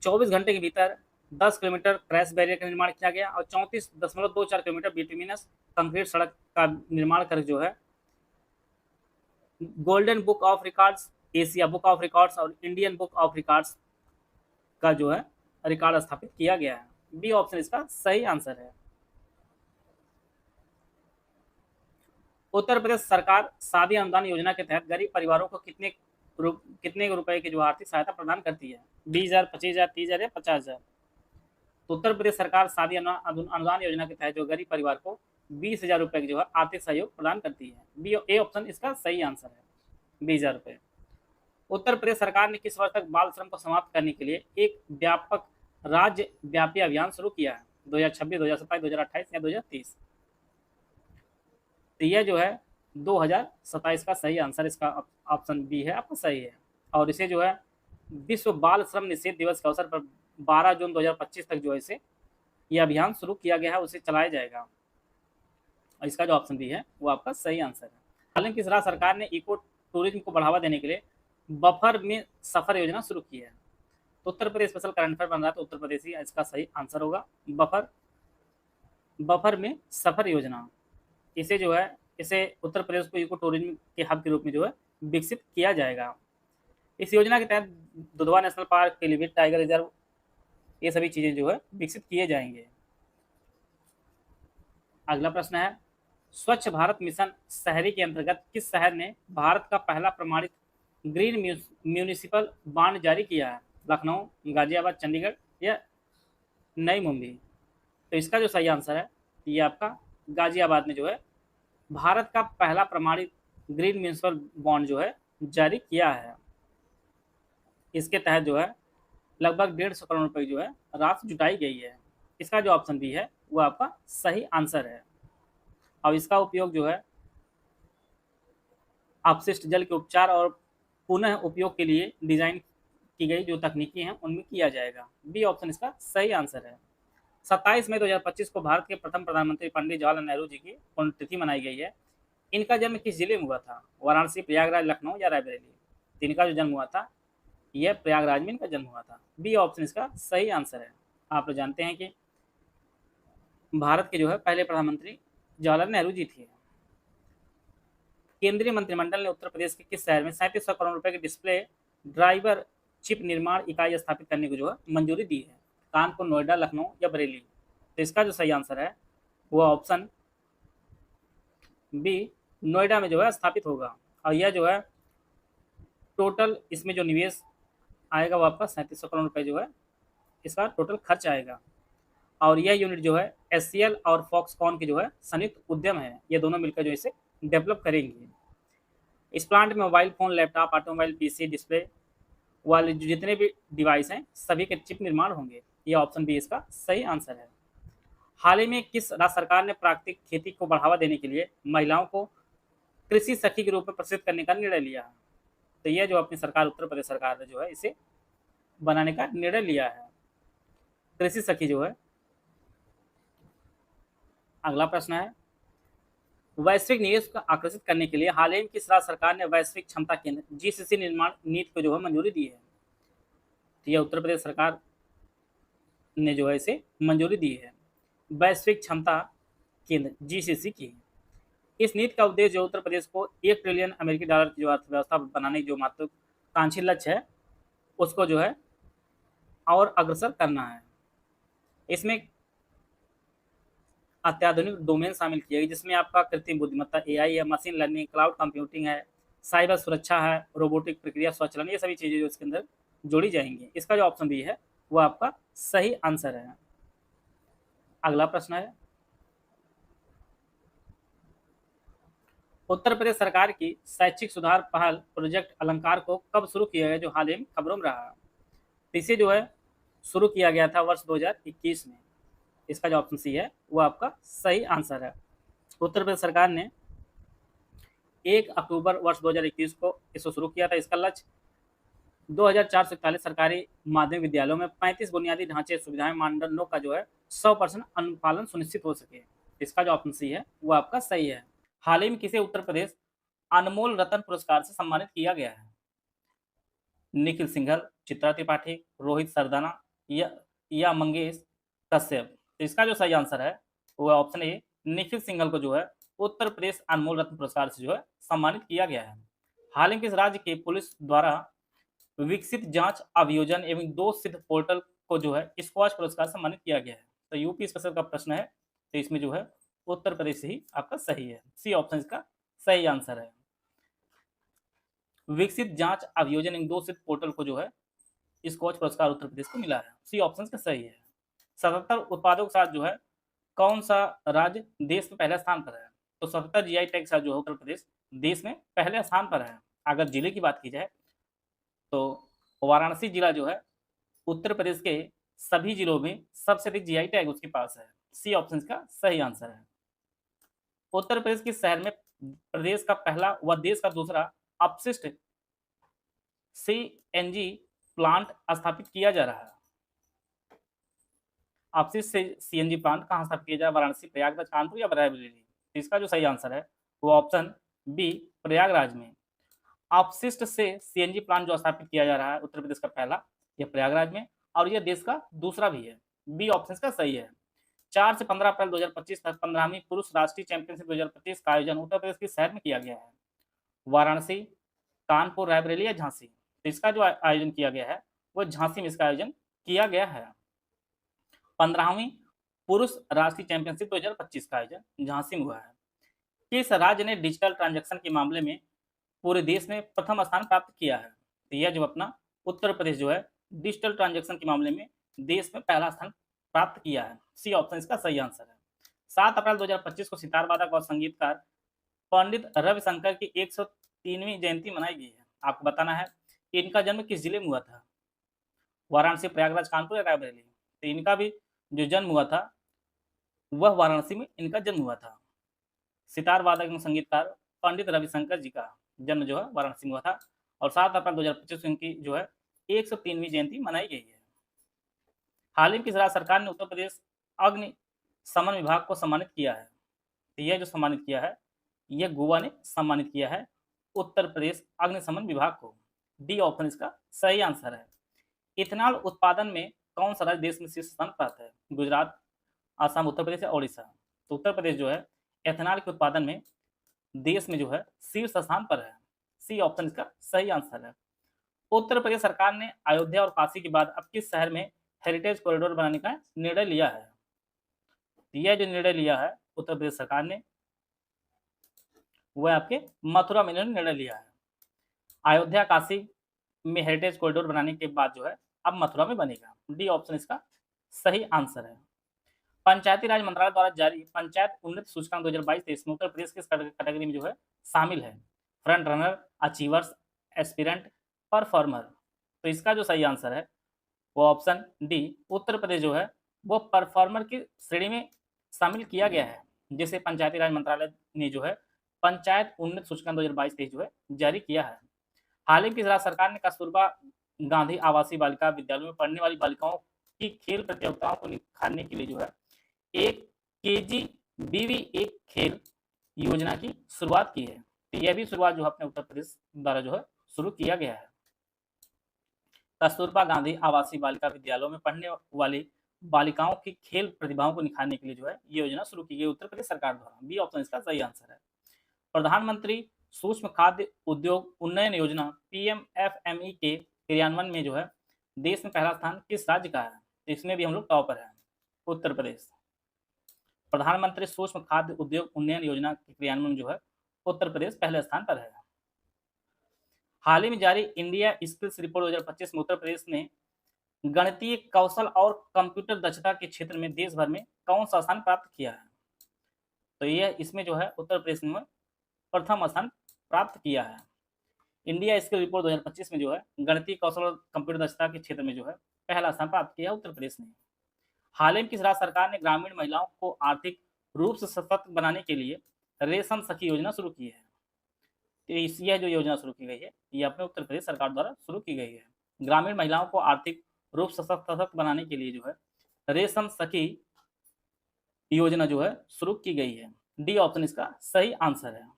S2: 24 घंटे के भीतर 10 किलोमीटर क्रैश बैरियर का निर्माण किया गया और 34.24 किलोमीटर बिटुमिनस कंक्रीट सड़क का निर्माण कर जो है golden book of records, Asia book of records और इंडियन बुक ऑफ रिकॉर्ड्स का जो है रिकॉर्ड स्थापित किया गया है। बी ऑप्शन इसका सही आंसर है। उत्तर प्रदेश सरकार शादी अनुदान योजना के तहत गरीब परिवारों को कितने रुपए की जो आर्थिक सहायता प्रदान करती है? 20,000, 25,000, 30,000 या 50,000? तो उत्तर प्रदेश सरकार शादी अनुदान योजना के तहत जो गरीब परिवार को 20,000 रुपए की जो है आर्थिक सहयोग प्रदान करती है। बी ए ऑप्शन इसका सही आंसर है, 20,000 रुपए। उत्तर प्रदेश सरकार ने किस वर्ष तक बाल श्रम को समाप्त करने के लिए एक व्यापक राज्य व्यापी अभियान शुरू किया है? 2026, 2027, 2028 या 2030? तो यह जो है 2027 का सही आंसर, इसका ऑप्शन बी है आपका सही है। और इसे जो है विश्व बाल श्रम निषेध दिवस के अवसर पर 12 जून 2025 तक जो है इसे यह अभियान शुरू किया गया है, उसे चलाया जाएगा। और इसका जो ऑप्शन बी है वो आपका सही आंसर है। हालांकि किस राज्य सरकार ने इको टूरिज्म को बढ़ावा देने के लिए बफर में सफर योजना शुरू की है? तो Uttar Pradesh special current affair बन रहा है, तो उत्तर प्रदेश ही इसका सही आंसर होगा। बफर में सफर योजना, इसे जो है इसे उत्तर प्रदेश को इको टूरिज्म के हब के रूप में जो है विकसित किया जाएगा। इस योजना के तहत Dudhwa national park, Pilibhit tiger reserve, ये सभी चीजें जो है विकसित किए जाएंगे। अगला प्रश्न है, स्वच्छ भारत मिशन शहरी के अंतर्गत किस शहर ने भारत का पहला प्रमाणित ग्रीन म्यूनिसिपल बॉन्ड जारी किया है? लखनऊ, गाजियाबाद, चंडीगढ़ या नई मुंबई? तो इसका जो सही आंसर है ये आपका गाजियाबाद में जो है भारत का पहला प्रमाणित ग्रीन म्यूनिसिपल बॉन्ड जो है जारी किया है। इसके तहत जो है लगभग 150 करोड़ रुपए जो है राशि जुटाई गई है। इसका जो ऑप्शन बी है वो आपका सही आंसर है। और इसका उपयोग जो है अपशिष्ट जल के उपचार और पुनः उपयोग के लिए डिजाइन की गई जो तकनीकी हैं उनमें किया जाएगा। बी ऑप्शन इसका सही आंसर है। 27 मई 2025 को भारत के प्रथम प्रधानमंत्री पंडित जवाहरलाल नेहरू जी की पुण्यतिथि मनाई गई है। इनका जन्म किस जिले में हुआ था? वाराणसी, प्रयागराज, लखनऊ या रायबरेली? तो इनका जो जन्म हुआ था यह प्रयागराज में इनका जन्म हुआ था। बी ऑप्शन इसका सही आंसर है। आप लोग जानते हैं कि भारत के जो है पहले प्रधानमंत्री जवाहरलाल नेहरू जी थे। केंद्रीय मंत्रिमंडल ने उत्तर प्रदेश के किस शहर में 3700 करोड़ रुपए की डिस्प्ले ड्राइवर चिप निर्माण इकाई स्थापित करने को जो है मंजूरी दी है? कानपुर, नोएडा, लखनऊ या बरेली? तो इसका जो सही आंसर है वो ऑप्शन बी नोएडा में जो है स्थापित होगा। और यह जो है टोटल इसमें जो निवेश आएगा वो आपका 3700 करोड़ रुपए जो है इसका टोटल खर्च आएगा। और यह यूनिट जो है SCL और फॉक्सकॉन की जो है संयुक्त उद्यम है, ये दोनों मिलकर जो इसे डेवलप करेंगे। इस प्लांट में mobile phone, laptop, automobile, PC, display वाले जितने भी डिवाइस हैं सभी के चिप निर्माण होंगे। यह ऑप्शन बी इसका सही आंसर है। हाल ही में किस राज्य सरकार ने प्राकृतिक खेती को बढ़ावा देने के लिए महिलाओं को कृषि सखी के रूप में प्रसिद्ध करने का निर्णय लिया है? तो यह जो अपनी सरकार उत्तर प्रदेश सरकार ने जो है इसे बनाने का निर्णय लिया है, कृषि सखी जो है। अगला प्रश्न है, वैश्विक निवेश को आकर्षित करने के लिए हाल ही में किस राज्य सरकार ने वैश्विक क्षमता केंद्र GCC निर्माण नीति को जो है मंजूरी दी है? तो यह उत्तर प्रदेश सरकार ने जो है इसे मंजूरी दी है, वैश्विक क्षमता केंद्र GCC की। इस नीति का उद्देश्य जो उत्तर प्रदेश को $1 ट्रिलियन की जो अर्थव्यवस्था बनाने की जो महत्वाकांक्षी लक्ष्य है उसको जो है और अग्रसर करना है। इसमें अत्याधुनिक डोमेन शामिल किए गए जिसमें आपका कृत्रिम बुद्धिमत्ता AI है, मशीन लर्निंग, क्लाउड कंप्यूटिंग है, साइबर सुरक्षा है, रोबोटिक प्रक्रिया स्वचालन, ये सभी चीजें जो इसके अंदर जोड़ी जाएंगी। इसका जो ऑप्शन बी है वो आपका सही आंसर है। अगला प्रश्न है, उत्तर प्रदेश सरकार की शैक्षिक सुधार पहल प्रोजेक्ट अलंकार को कब शुरू किया गया जो हाल ही में खबरों में रहा? इसे जो है शुरू किया गया था वर्ष 2021 में। इसका जो ऑप्शन सी है वो आपका सही आंसर है। उत्तर प्रदेश सरकार ने 1 अक्टूबर वर्ष 2021 को इसको शुरू किया था। इसका लक्ष्य 2441 सरकारी माध्यमिक विद्यालयों में 35 बुनियादी ढांचे सुविधाएं मानदंडों का जो है 100% अनुपालन सुनिश्चित हो सके। इसका जो ऑप्शन सी है वो आपका सही है। हाल ही में किसे उत्तर प्रदेश अनमोल रत्न पुरस्कार से सम्मानित किया गया है? निखिल सिंघल, चित्रा त्रिपाठी, रोहित सरदाना या मंगेश कश्यप। तो इसका जो सही आंसर है वो ऑप्शन ए, निखिल सिंघल को जो है उत्तर प्रदेश अनमोल रत्न पुरस्कार से जो है सम्मानित किया गया है। हाल ही में किस राज्य के पुलिस द्वारा विकसित जांच अभियोजन एवं दोष सिद्ध पोर्टल को जो है स्क्वॉच पुरस्कार से सम्मानित किया गया है? तो यूपी स्पेशल का प्रश्न है, तो इसमें जो है उत्तर प्रदेश ही आपका सही है। सी ऑप्शन इसका सही आंसर है। विकसित जांच अभियोजन एवं दोष सिद्ध पोर्टल को जो है स्कॉच पुरस्कार उत्तर प्रदेश को मिला है। सी ऑप्शन का सही है। 77 उत्पादों के साथ जो है कौन सा राज्य देश में पहले स्थान पर है? तो 77 जीआई टैग के साथ जो है उत्तर प्रदेश देश में पहले स्थान पर है। अगर जिले की बात की जाए तो वाराणसी जिला जो है उत्तर प्रदेश के सभी जिलों में सबसे अधिक जीआई टैग उसके पास है। सी ऑप्शन का सही आंसर है। उत्तर प्रदेश के शहर में प्रदेश का पहला व देश का दूसरा अपशिष्ट सीएनजी प्लांट स्थापित किया जा रहा है। अपशिष्ट से सीएनजी प्लांट कहां स्थापित किया जा रहा है? वाराणसी, प्रयागराज, कानपुर या रायबरेली? इसका जो सही आंसर है वो ऑप्शन बी, प्रयागराज में। अपशिष्ट से सीएनजी प्लांट जो स्थापित किया जा रहा है उत्तर प्रदेश का पहला, यह प्रयागराज में, और यह देश का दूसरा भी है। बी ऑप्शन का सही है। 4 से 15 अप्रैल 2025 तक 15वीं पुरुष राष्ट्रीय चैंपियनशिप 2025 का आयोजन उत्तर प्रदेश के शहर में किया गया है। वाराणसी, कानपुर, रायबरेली या झांसी? तो इसका जो आयोजन किया गया है वो झांसी में इसका आयोजन किया गया है। 15वीं पुरुष राष्ट्रीय चैंपियनशिप 2025 का आयोजन झांसी में हुआ है। किस राज्य ने डिजिटल ट्रांजैक्शन के मामले में पूरे देश में प्रथम स्थान प्राप्त किया है? तो यह जो अपना उत्तर प्रदेश जो है डिजिटल ट्रांजैक्शन के मामले में देश में पहला स्थान प्राप्त किया है। सी ऑप्शन इसका सही आंसर है। 7 अप्रैल 2025 को सितार वादक और संगीतकार पंडित रविशंकर की 103वीं जयंती मनाई गई है। आपको बताना है कि इनका जन्म किस जिले में हुआ था? वाराणसी, प्रयागराज, कानपुर या रायबरेली? तो इनका भी जो जन्म हुआ था वह वाराणसी में इनका जन्म हुआ था। सितार वादक एवं संगीतकार पंडित रविशंकर जी का जन्म जो है वाराणसी में हुआ था और 7 अप्रैल 2025 को इनकी जो है 103वीं जयंती मनाई गई है। हाल ही में किस राज्य सरकार ने उत्तर प्रदेश अग्नि शमन विभाग को सम्मानित किया है? तो यह जो सम्मानित किया है यह गोवा ने सम्मानित किया है उत्तर प्रदेश अग्निशमन विभाग को। डी ऑप्शन इसका सही आंसर है। इथेनॉल उत्पादन में कौन सा राज्य देश में शीर्ष स्थान प्राप्त है? गुजरात, असम, उत्तर प्रदेश या ओडिशा? तो उत्तर प्रदेश जो है एथेनॉल के उत्पादन में देश में जो है शीर्ष स्थान पर है। सी ऑप्शन इसका सही आंसर है। उत्तर प्रदेश सरकार ने अयोध्या और काशी के बाद अब किस शहर में हेरिटेज कॉरिडोर बनाने का निर्णय लिया है? यह जो निर्णय लिया है उत्तर प्रदेश सरकार ने वह आपके मथुरा में निर्णय लिया है। अयोध्या, काशी में हेरिटेज कॉरिडोर बनाने के बाद जो है अब मथुरा में बनेगा। डी ऑप्शन इसका सही आंसर है। पंचायती राज मंत्रालय द्वारा जारी पंचायत उन्नति सूचकांक 2022-23 में उत्तर प्रदेश किस कैटेगरी में जो है शामिल है? Front runner, achievers, aspirant, performer? तो इसका जो सही आंसर है वो ऑप्शन डी, उत्तर प्रदेश जो है वो परफॉर्मर की श्रेणी में शामिल किया गया है, जिसे पंचायती राज मंत्रालय ने जो है पंचायत उन्नति सूचकांक 2022-23 जो है जारी किया है। हाल ही में राज्य सरकार ने कस्तूरबा गांधी आवासीय बालिका विद्यालयों में पढ़ने वाली बालिकाओं की खेल प्रतियोगिताओं को निखारने के लिए जो है एक KGBV एक खेल योजना की शुरुआत की है। तो यह भी शुरुआत जो है अपने उत्तर प्रदेश द्वारा जो है शुरू किया गया है। कस्तूरबा गांधी आवासीय बालिका विद्यालयों में पढ़ने वाली बालिकाओं की खेल प्रतिभाओं को निखारने के लिए जो है ये योजना शुरू की गई उत्तर प्रदेश सरकार द्वारा। बी ऑप्शन इसका सही आंसर है। प्रधानमंत्री सूक्ष्म खाद्य उद्योग उन्नयन योजना PMFME के क्रियान्वयन में जो है देश में पहला स्थान किस राज्य का है? इसमें भी हम लोग टॉपर हैं, उत्तर प्रदेश। प्रधानमंत्री सूक्ष्म खाद्य उद्योग उन्नयन योजना के क्रियान्वयन जो है उत्तर प्रदेश पहले स्थान पर है। हाल ही में जारी इंडिया स्किल्स रिपोर्ट 2025 में उत्तर प्रदेश ने गणितीय कौशल और कंप्यूटर दक्षता के क्षेत्र में देश भर में कौन सा स्थान प्राप्त किया है? तो यह इसमें जो है उत्तर प्रदेश ने प्रथम स्थान प्राप्त किया है। इंडिया स्किल रिपोर्ट 2025 में जो है गणितीय कौशल और कंप्यूटर दक्षता के क्षेत्र में जो है पहला स्थान प्राप्त किया है उत्तर प्रदेश ने। हाल ही में किस राज्य सरकार ने ग्रामीण महिलाओं को आर्थिक रूप से सशक्त बनाने के लिए रेशम सखी योजना शुरू की है? तो यह जो योजना शुरू की गई है ये अपने उत्तर प्रदेश सरकार द्वारा शुरू की गई है। ग्रामीण महिलाओं को आर्थिक रूप से सशक्त बनाने के लिए जो है रेशम सखी योजना जो है शुरू की गई है। डी ऑप्शन इसका सही आंसर है।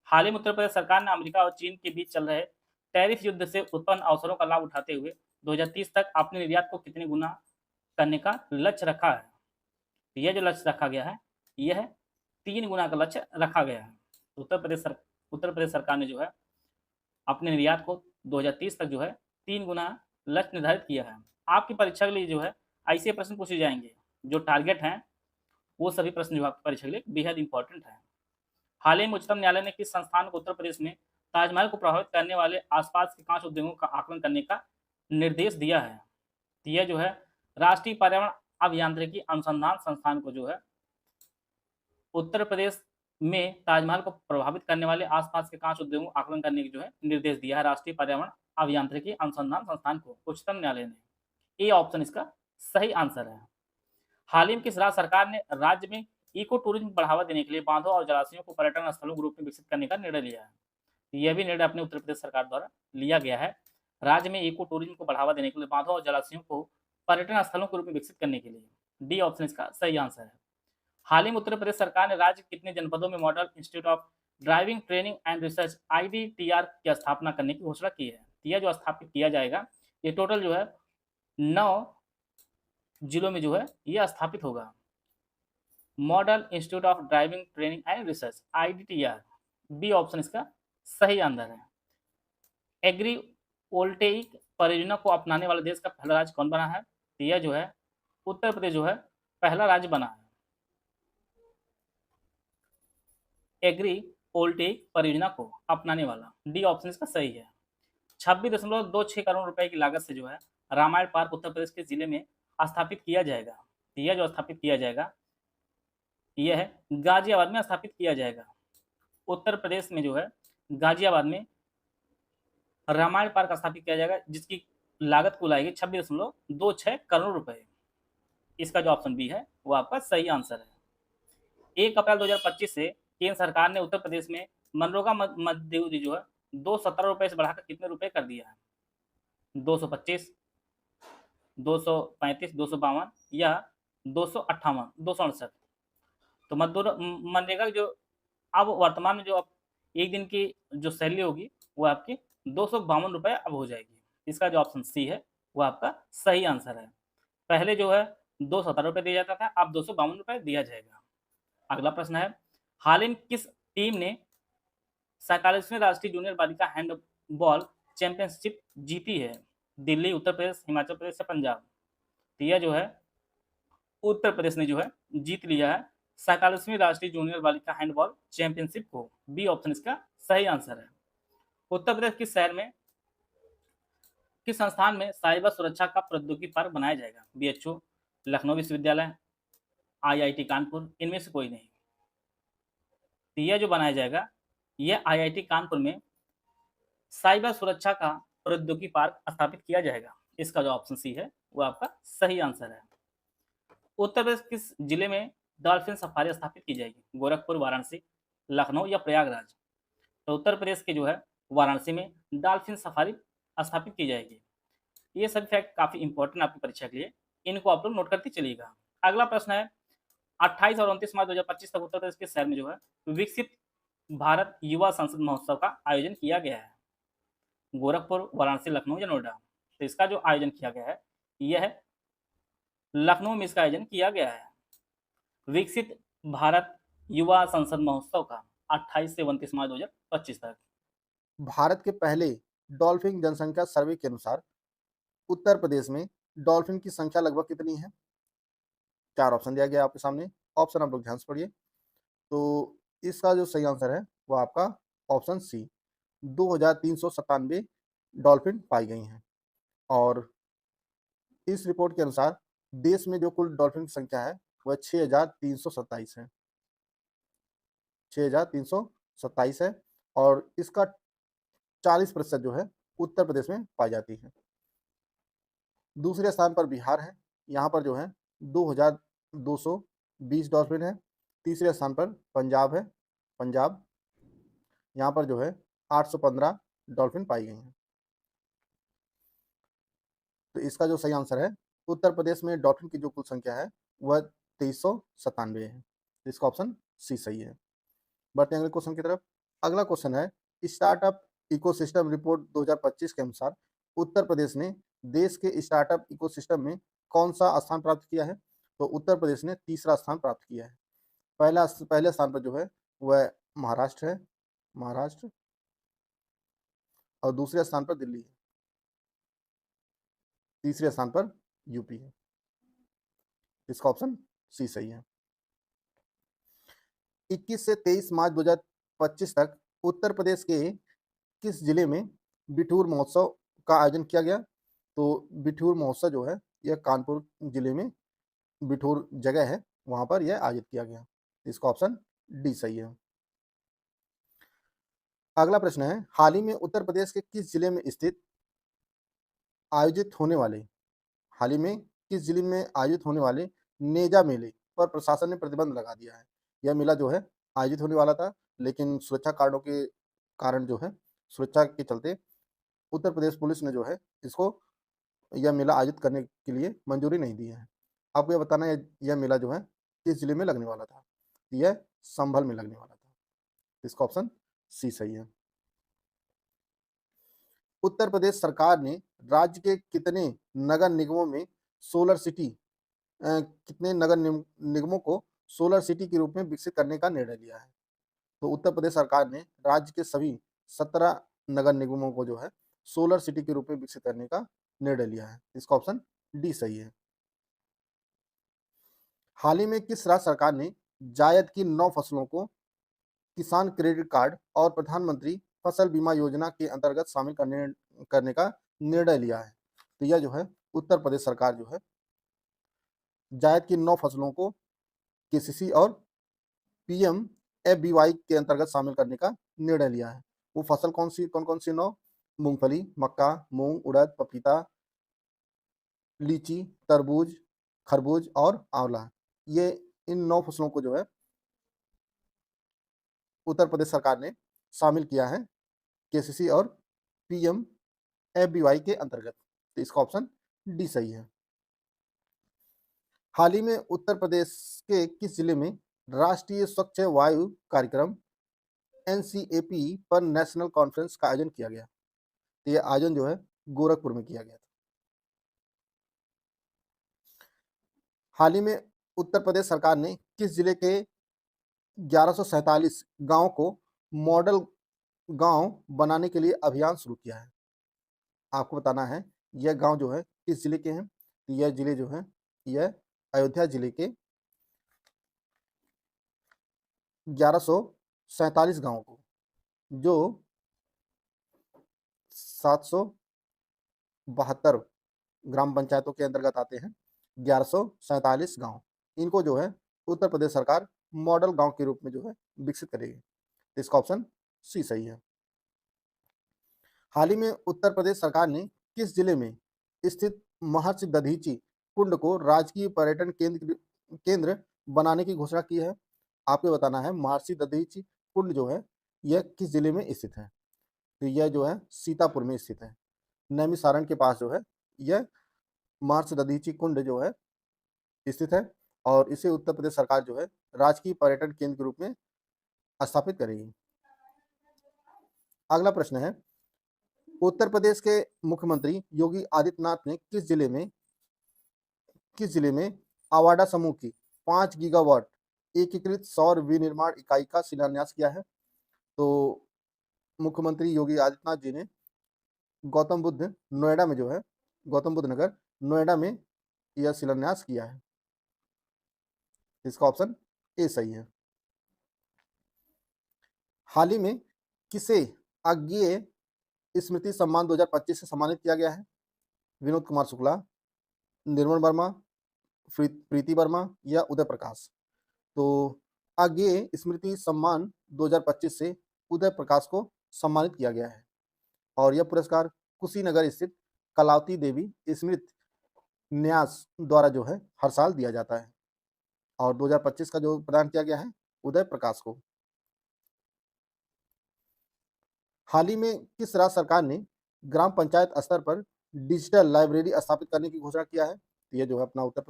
S2: हाल ही में उत्तर प्रदेश सरकार ने अमेरिका और चीन के बीच चल रहे टैरिफ युद्ध से उत्पन्न अवसरों का लाभ उठाते हुए 2030 तक अपने निर्यात को कितने गुना करने का लक्ष्य रखा है। यह जो लक्ष्य रखा गया है, यह 3 गुना का लक्ष्य रखा गया है। उत्तर प्रदेश सरकार ने जो है अपने निर्यात को 2030 तक जो है 3 गुना लक्ष्य निर्धारित किया है। आपकी परीक्षा के लिए जो है ऐसे प्रश्न पूछे जाएंगे, जो टारगेट हैं वो सभी प्रश्न जो आपकी परीक्षा के लिए बेहद इंपॉर्टेंट है। हाल ही में उच्चतम न्यायालय ने किस संस्थान को उत्तर प्रदेश में ताजमहल को प्रभावित करने वाले आसपास के 5 उद्योगों का आकलन करने का निर्देश दिया है? यह जो है राष्ट्रीय पर्यावरण अभियांत्रिकी अनुसंधान संस्थान को जो है उत्तर प्रदेश में ताजमहल को प्रभावित करने वाले आसपास के 5 उद्योगों का आकलन करने की जो है निर्देश दिया है राष्ट्रीय पर्यावरण अभियांत्रिकी अनुसंधान संस्थान को उच्चतम न्यायालय ने। ए ऑप्शन इसका सही आंसर है। हाल ही में किस राज्य सरकार ने राज्य में इको टूरिज्म को बढ़ावा देने के लिए बांधों और जलाशयों को पर्यटन स्थलों के रूप में विकसित करने का निर्णय लिया है? यह भी निर्णय अपने उत्तर प्रदेश सरकार द्वारा लिया गया है। राज्य में इको टूरिज्म को बढ़ावा देने के लिए बांधों और जलाशयों को पर्यटन स्थलों के रूप में विकसित करने के लिए। डी ऑप्शन इसका सही आंसर है। हाल ही में उत्तर प्रदेश सरकार ने राज्य के कितने जनपदों में model institute of driving training and research IDTR की स्थापना करने की घोषणा की है? यह जो स्थापित किया जाएगा, ये टोटल जो है 9 जिलों में जो है यह स्थापित होगा। Model institute of driving training and research IDTR, B option इसका सही आंसर है। एग्री वोल्टेइक परियोजना को अपनाने वाला देश का पहला राज्य कौन बना है? यह जो है उत्तर प्रदेश जो है पहला राज्य बना है एग्री वोल्टेइक परियोजना को अपनाने वाला। डी ऑप्शन इसका सही है। 26.26 करोड़ रुपए की लागत से जो है रामायण पार्क उत्तर प्रदेश के जिले में स्थापित किया जाएगा। यह जो स्थापित किया जाएगा, यह है गाजियाबाद में स्थापित किया जाएगा। उत्तर प्रदेश में जो है गाजियाबाद में रामायण पार्क स्थापित किया जाएगा, जिसकी लागत कुल आएगी 26.26 करोड़ रुपए। इसका जो ऑप्शन बी है वो आपका सही आंसर है। 1 अप्रैल 2025 से केंद्र सरकार ने उत्तर प्रदेश में मनरेगा मजदूरी जो है 217 रुपए से बढ़ाकर कितने रुपए कर दिया है? 225, 235, 252 या 258, 268। तो मजदूर मनरेगा जो अब वर्तमान में जो अब एक दिन की जो सैलरी होगी वो आपकी 252 रुपए अब हो जाएगी। इसका जो ऑप्शन सी है वो आपका सही आंसर है। पहले जो है 217 रुपए दिया जाता था, अब 252 रुपए दिया जाएगा। अगला प्रश्न है, हाल ही में किस टीम ने 47वें राष्ट्रीय जूनियर बालिका हैंडबॉल चैंपियनशिप जीती है? दिल्ली, उत्तर प्रदेश, हिमाचल प्रदेश या पंजाब? तो यह जो है उत्तर प्रदेश ने जो है जीत लिया है 47वीं राष्ट्रीय जूनियर बालिका हैंडबॉल चैंपियनशिप को। बी ऑप्शन इसका सही आंसर है। उत्तर प्रदेश किस शहर में किस संस्थान में साइबर सुरक्षा का प्रौद्योगिकी पार्क बनाया जाएगा? BHU, लखनऊ विश्वविद्यालय, IIT कानपुर, इनमें से कोई नहीं। तो यह जो बनाया जाएगा, यह IIT कानपुर में साइबर सुरक्षा का प्रौद्योगिकी पार्क स्थापित किया जाएगा। इसका जो ऑप्शन सी है वो आपका सही आंसर है। उत्तर प्रदेश किस जिले में डॉल्फिन सफारी स्थापित की जाएगी? गोरखपुर, वाराणसी, लखनऊ या प्रयागराज? तो उत्तर प्रदेश के जो है वाराणसी में डॉल्फिन सफारी स्थापित की जाएगी। ये सभी फैक्ट काफी इंपॉर्टेंट आपकी परीक्षा के लिए, इनको आप लोग नोट करते चलिएगा। अगला प्रश्न है, 28 और 29 मार्च 2025 तक उत्तर प्रदेश के शहर में जो है विकसित भारत युवा संसद महोत्सव का आयोजन किया गया है। गोरखपुर, वाराणसी, लखनऊ या नोएडा? तो इसका जो आयोजन किया गया है, यह लखनऊ में इसका आयोजन किया गया है। विकसित भारत युवा संसद महोत्सव का 28 से 29 मार्च 2025 तक।
S3: भारत के पहले डॉल्फिन जनसंख्या सर्वे के अनुसार उत्तर प्रदेश में डॉल्फिन की संख्या लगभग कितनी है? 4 ऑप्शन दिया गया आपके सामने। ऑप्शन आप लोग ध्यान से पढ़िए। तो इसका जो सही आंसर है वो आपका ऑप्शन सी, 2397 डॉल्फिन पाई गई हैं। और इस रिपोर्ट के अनुसार देश में जो कुल डॉल्फिन की संख्या है वह 6327 है। 6327 है और इसका 40% जो है उत्तर प्रदेश में पाई जाती है। दूसरे स्थान पर बिहार है, यहाँ पर जो है 2220 डॉल्फिन है। तीसरे स्थान पर पंजाब है, पंजाब यहाँ पर जो है 815 डॉल्फिन पाई गई हैं। तो इसका जो सही आंसर है, उत्तर प्रदेश में डॉल्फिन की जो कुल संख्या है वह 2397 है। इसका ऑप्शन सी सही है। बढ़ते हैं अगले क्वेश्चन की तरफ। अगला क्वेश्चन है, स्टार्टअप इकोसिस्टम रिपोर्ट 2025 के अनुसार उत्तर प्रदेश ने देश के स्टार्टअप इकोसिस्टम में कौन सा स्थान प्राप्त किया है? तो उत्तर प्रदेश ने तीसरा स्थान प्राप्त किया है। पहले स्थान पर जो है वह महाराष्ट्र है, महाराष्ट्र, और दूसरे स्थान पर दिल्ली है, तीसरे स्थान पर यूपी है। इसका ऑप्शन सी सही है। 21 से 23 मार्च 2025 तक उत्तर प्रदेश के किस जिले में बिठूर महोत्सव का आयोजन किया गया? तो बिठूर महोत्सव जो है यह कानपुर जिले में बिठूर जगह है, वहां पर यह आयोजित किया गया। इसका ऑप्शन डी सही है। अगला प्रश्न है, हाल ही में उत्तर प्रदेश के किस जिले में स्थित आयोजित होने वाले हाल ही में किस जिले में आयोजित होने वाले नेजा मेले पर प्रशासन ने प्रतिबंध लगा दिया है? यह मेला जो है आयोजित होने वाला था, लेकिन सुरक्षा कारणों के कारण जो है, सुरक्षा के चलते उत्तर प्रदेश पुलिस ने जो है इसको यह मेला आयोजित करने के लिए मंजूरी नहीं दी है। आपको यह बताना है यह मेला जो है किस जिले में लगने वाला था? यह संभल में लगने वाला था। इसका ऑप्शन सी सही है। उत्तर प्रदेश सरकार ने राज्य के कितने नगर निगमों में सोलर सिटी कितने नगर निगमों को सोलर सिटी के रूप में विकसित करने का निर्णय लिया है? तो उत्तर प्रदेश सरकार ने राज्य के सभी 17 नगर निगमों को जो है सोलर सिटी के रूप में विकसित करने का निर्णय लिया है। इसका ऑप्शन डी सही है। हाल ही में किस राज्य सरकार ने जायद की 9 फसलों को किसान क्रेडिट कार्ड और प्रधानमंत्री फसल बीमा योजना के अंतर्गत शामिल करने का निर्णय लिया है? तो यह जो है उत्तर प्रदेश सरकार जो है जायद की 9 फसलों को केसीसी और पीएमएफबीवाई के अंतर्गत शामिल करने का निर्णय लिया है। वो फसल कौन कौन सी 9? मूंगफली, मक्का, मूंग, उड़द, पपीता, लीची, तरबूज, खरबूज और आंवला। ये इन 9 फसलों को जो है उत्तर प्रदेश सरकार ने शामिल किया है केसीसी और पीएमएफबीवाई के अंतर्गत। तो इसका ऑप्शन डी सही है। हाल ही में उत्तर प्रदेश के किस जिले में राष्ट्रीय स्वच्छ वायु कार्यक्रम एनसीएपी पर नेशनल कॉन्फ्रेंस का आयोजन किया गया? तो यह आयोजन जो है गोरखपुर में किया गया था। हाल ही में उत्तर प्रदेश सरकार ने किस जिले के 1147 गांव को मॉडल गांव बनाने के लिए अभियान शुरू किया है? आपको बताना है यह गांव जो है किस जिले के हैं? यह जिले जो है यह अयोध्या जिले के 1147 गांवों को, जो 772 ग्राम पंचायतों के अंतर्गत आते हैं, 1147 गांव, इनको जो है उत्तर प्रदेश सरकार मॉडल गांव के रूप में जो है विकसित करेगी। इसका ऑप्शन सी सही है। हाल ही में उत्तर प्रदेश सरकार ने किस जिले में स्थित महर्षि दधीची कुंड को राजकीय पर्यटन केंद्र बनाने की घोषणा की है? आपको बताना है महर्षि दधीची कुंड जो है यह किस जिले में स्थित है? तो यह जो है सीतापुर में स्थित है, नैमिषारण्य के पास जो है यह महर्षि दधीची कुंड जो है स्थित है, और इसे उत्तर प्रदेश सरकार जो है राजकीय पर्यटन केंद्र के रूप में स्थापित करेगी। अगला प्रश्न है, उत्तर प्रदेश के मुख्यमंत्री योगी आदित्यनाथ ने किस जिले में अवाडा समूह की 5 गीगावाट एकीकृत सौर विनिर्माण इकाई का शिलान्यास किया है? तो मुख्यमंत्री योगी आदित्यनाथ जी ने गौतम बुद्ध नोएडा में जो है गौतम बुद्ध नगर नोएडा में यह शिलान्यास किया है। इसका ऑप्शन ए सही है। हाल ही में किसे अज्ञेय स्मृति सम्मान 2025 से सम्मानित किया गया है? विनोद कुमार शुक्ला, निर्मल वर्मा, प्रीति वर्मा या उदय प्रकाश? तो अज्ञेय स्मृति सम्मान 2025 से उदय प्रकाश को सम्मानित किया गया है, और यह पुरस्कार कुशीनगर स्थित कलावती देवी स्मृति न्यास द्वारा जो है हर साल दिया जाता है, और 2025 का जो प्रदान किया गया है उदय प्रकाश को। हाल ही में किस राज्य सरकार ने ग्राम पंचायत स्तर पर डिजिटल लाइब्रेरी स्थापित करने की घोषणा किया है? यह जो है अपना उत्तर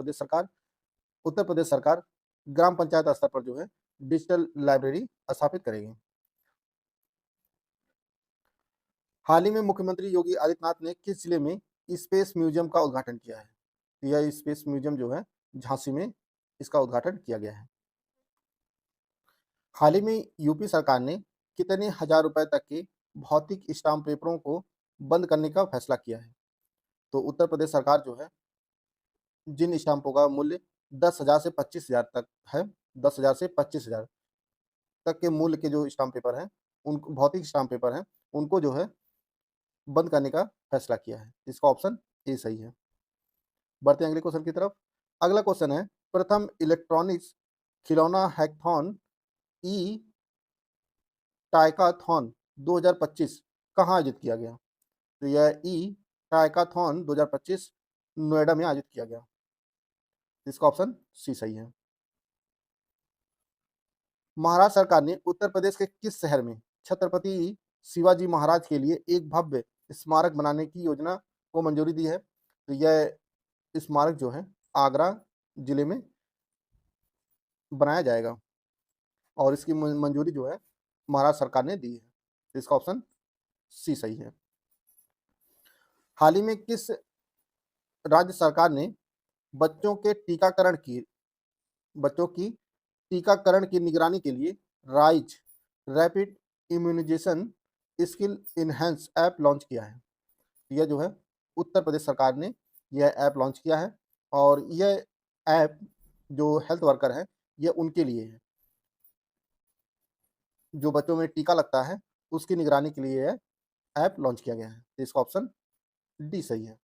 S3: प्रदेश सरकार ग्राम पंचायत स्तर पर जो है डिजिटल लाइब्रेरी स्थापित करेगी। हाल ही में मुख्यमंत्री योगी आदित्यनाथ ने किस जिले में स्पेस म्यूजियम का उद्घाटन किया है? तो यह स्पेस म्यूजियम जो है झांसी में इसका उद्घाटन किया गया है। हाल ही में यूपी सरकार ने कितने हजार रुपए तक के भौतिक स्टाम्प पेपरों को बंद करने का फैसला किया है? तो उत्तर प्रदेश सरकार जो है जिन स्टाम्पों का मूल्य 10,000 से 25,000 तक है, 10,000 से 25,000 तक के मूल्य के जो स्टाम्प पेपर हैं, उनको भौतिक स्टाम्प पेपर हैं, उनको जो है बंद करने का फैसला किया है। इसका ऑप्शन ए सही है। बढ़ते हैं अगले क्वेश्चन की तरफ। अगला क्वेश्चन है, प्रथम इलेक्ट्रॉनिक्स खिलौना हैकाथॉन ई टाइकाथॉन 2025 कहाँ आयोजित किया गया? तो यह ई टाइकाथॉन 2025 नोएडा में आयोजित किया गया। इसका ऑप्शन सी सही है। महाराष्ट्र सरकार ने उत्तर प्रदेश के किस शहर में छत्रपति शिवाजी महाराज के लिए एक भव्य स्मारक बनाने की योजना को मंजूरी दी है? तो यह स्मारक जो है आगरा जिले में बनाया जाएगा और इसकी मंजूरी जो है महाराष्ट्र सरकार ने दी है। तो इसका ऑप्शन सी सही है। हाल ही में किस राज्य सरकार ने बच्चों की टीकाकरण की निगरानी के लिए rise rapid immunisation skill enhance app launch किया है? यह जो है उत्तर प्रदेश सरकार ने यह ऐप लॉन्च किया है और यह ऐप जो हेल्थ वर्कर है यह उनके लिए है, जो बच्चों में टीका लगता है उसकी निगरानी के लिए यह ऐप लॉन्च किया गया है। तो इसका ऑप्शन डी सही है।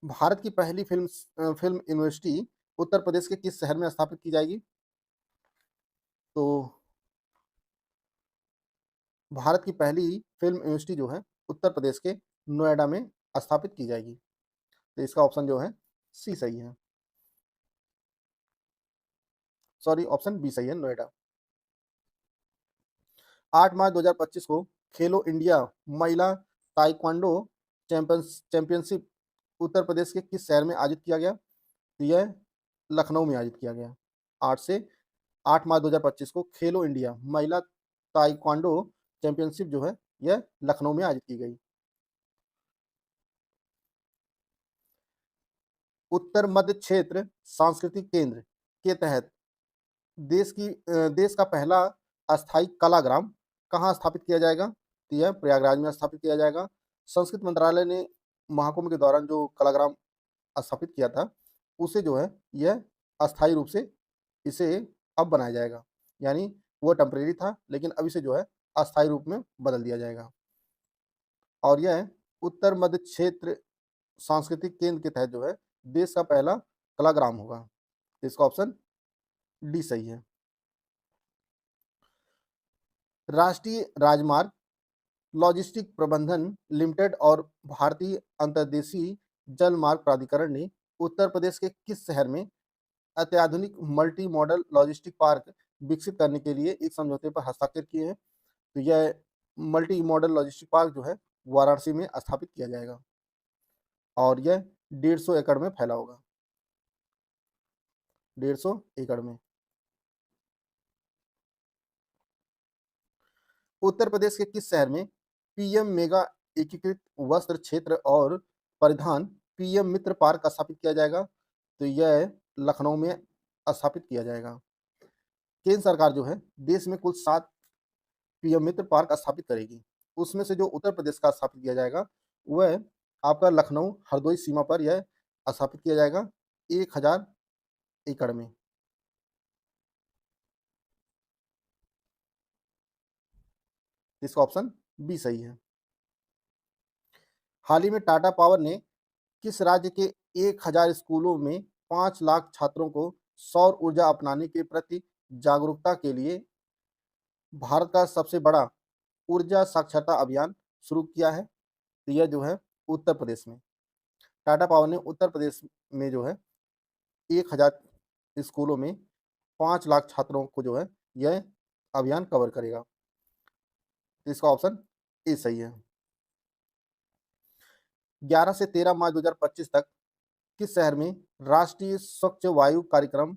S3: भारत की पहली फिल्म यूनिवर्सिटी उत्तर प्रदेश के किस शहर में स्थापित की जाएगी? तो भारत की पहली फिल्म यूनिवर्सिटी जो है उत्तर प्रदेश के नोएडा में स्थापित की जाएगी। तो इसका ऑप्शन जो है सी सही है, सॉरी ऑप्शन बी सही है, नोएडा। 8 मार्च 2025 को खेलो इंडिया महिला ताइक्वांडो चैंपियनशिप उत्तर प्रदेश के किस शहर में आयोजित किया गया? तो यह लखनऊ में आयोजित किया गया। 8 मार्च 2025 को खेलो इंडिया महिला ताइक्वांडो चैंपियनशिप जो है यह लखनऊ में आयोजित की गई। उत्तर मध्य क्षेत्र सांस्कृतिक केंद्र के तहत देश का पहला अस्थायी कलाग्राम कहाँ स्थापित किया जाएगा? तो यह प्रयागराज में स्थापित किया जाएगा। संस्कृत मंत्रालय ने महाकुंभ के दौरान जो कलाग्राम स्थापित किया था उसे जो है यह अस्थायी रूप से इसे अब बनाया जाएगा, यानी वो टेम्परेरी था लेकिन अब इसे जो है अस्थायी रूप में बदल दिया जाएगा और यह उत्तर मध्य क्षेत्र सांस्कृतिक केंद्र के तहत जो है देश का पहला कलाग्राम होगा। इसका ऑप्शन डी सही है। राष्ट्रीय राजमार्ग लॉजिस्टिक प्रबंधन लिमिटेड और भारतीय अंतर्देशीय जल मार्ग प्राधिकरण ने उत्तर प्रदेश के किस शहर में अत्याधुनिक मल्टी मॉडल लॉजिस्टिक पार्क विकसित करने के लिए एक समझौते पर हस्ताक्षर किए हैं? तो यह मल्टी मॉडल लॉजिस्टिक पार्क जो है वाराणसी में स्थापित किया जाएगा और यह 150 एकड़ में फैला होगा, 150 एकड़ में। उत्तर प्रदेश के किस शहर में पीएम मेगा एकीकृत वस्त्र क्षेत्र और परिधान पीएम मित्र पार्क स्थापित किया जाएगा? तो यह लखनऊ में स्थापित किया जाएगा। केंद्र सरकार जो है देश में कुल 7 पीएम मित्र पार्क स्थापित करेगी, उसमें से जो उत्तर प्रदेश का स्थापित किया जाएगा वह आपका लखनऊ हरदोई सीमा पर यह स्थापित किया जाएगा 1000 एकड़ में। इसका ऑप्शन बी सही है। हाल ही में टाटा पावर ने किस राज्य के 1000 स्कूलों में 5 लाख छात्रों को सौर ऊर्जा अपनाने के प्रति जागरूकता के लिए भारत का सबसे बड़ा ऊर्जा साक्षरता अभियान शुरू किया है? तो यह जो है उत्तर प्रदेश में टाटा पावर ने उत्तर प्रदेश में जो है 1000 स्कूलों में 5 लाख छात्रों को जो है यह अभियान कवर करेगा। तो इसका ऑप्शन ए सही है। 11 से 13 मार्च 2025 तक किस शहर में राष्ट्रीय स्वच्छ वायु कार्यक्रम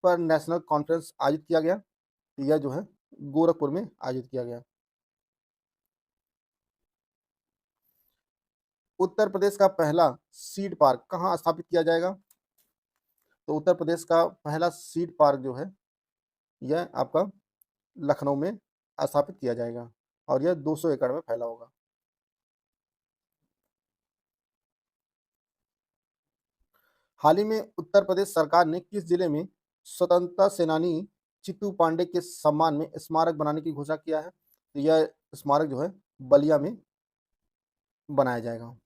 S3: पर नेशनल कॉन्फ्रेंस आयोजित किया गया? तो यह जो है गोरखपुर में आयोजित किया गया। उत्तर प्रदेश का पहला सीड पार्क कहाँ स्थापित किया जाएगा? तो उत्तर प्रदेश का पहला सीड पार्क जो है यह आपका लखनऊ में स्थापित किया जाएगा और यह 200 एकड़ में फैला होगा। हाल ही में उत्तर प्रदेश सरकार ने किस जिले में स्वतंत्रता सेनानी चित्तू पांडे के सम्मान में स्मारक बनाने की घोषणा किया है? तो यह स्मारक जो है बलिया में बनाया जाएगा।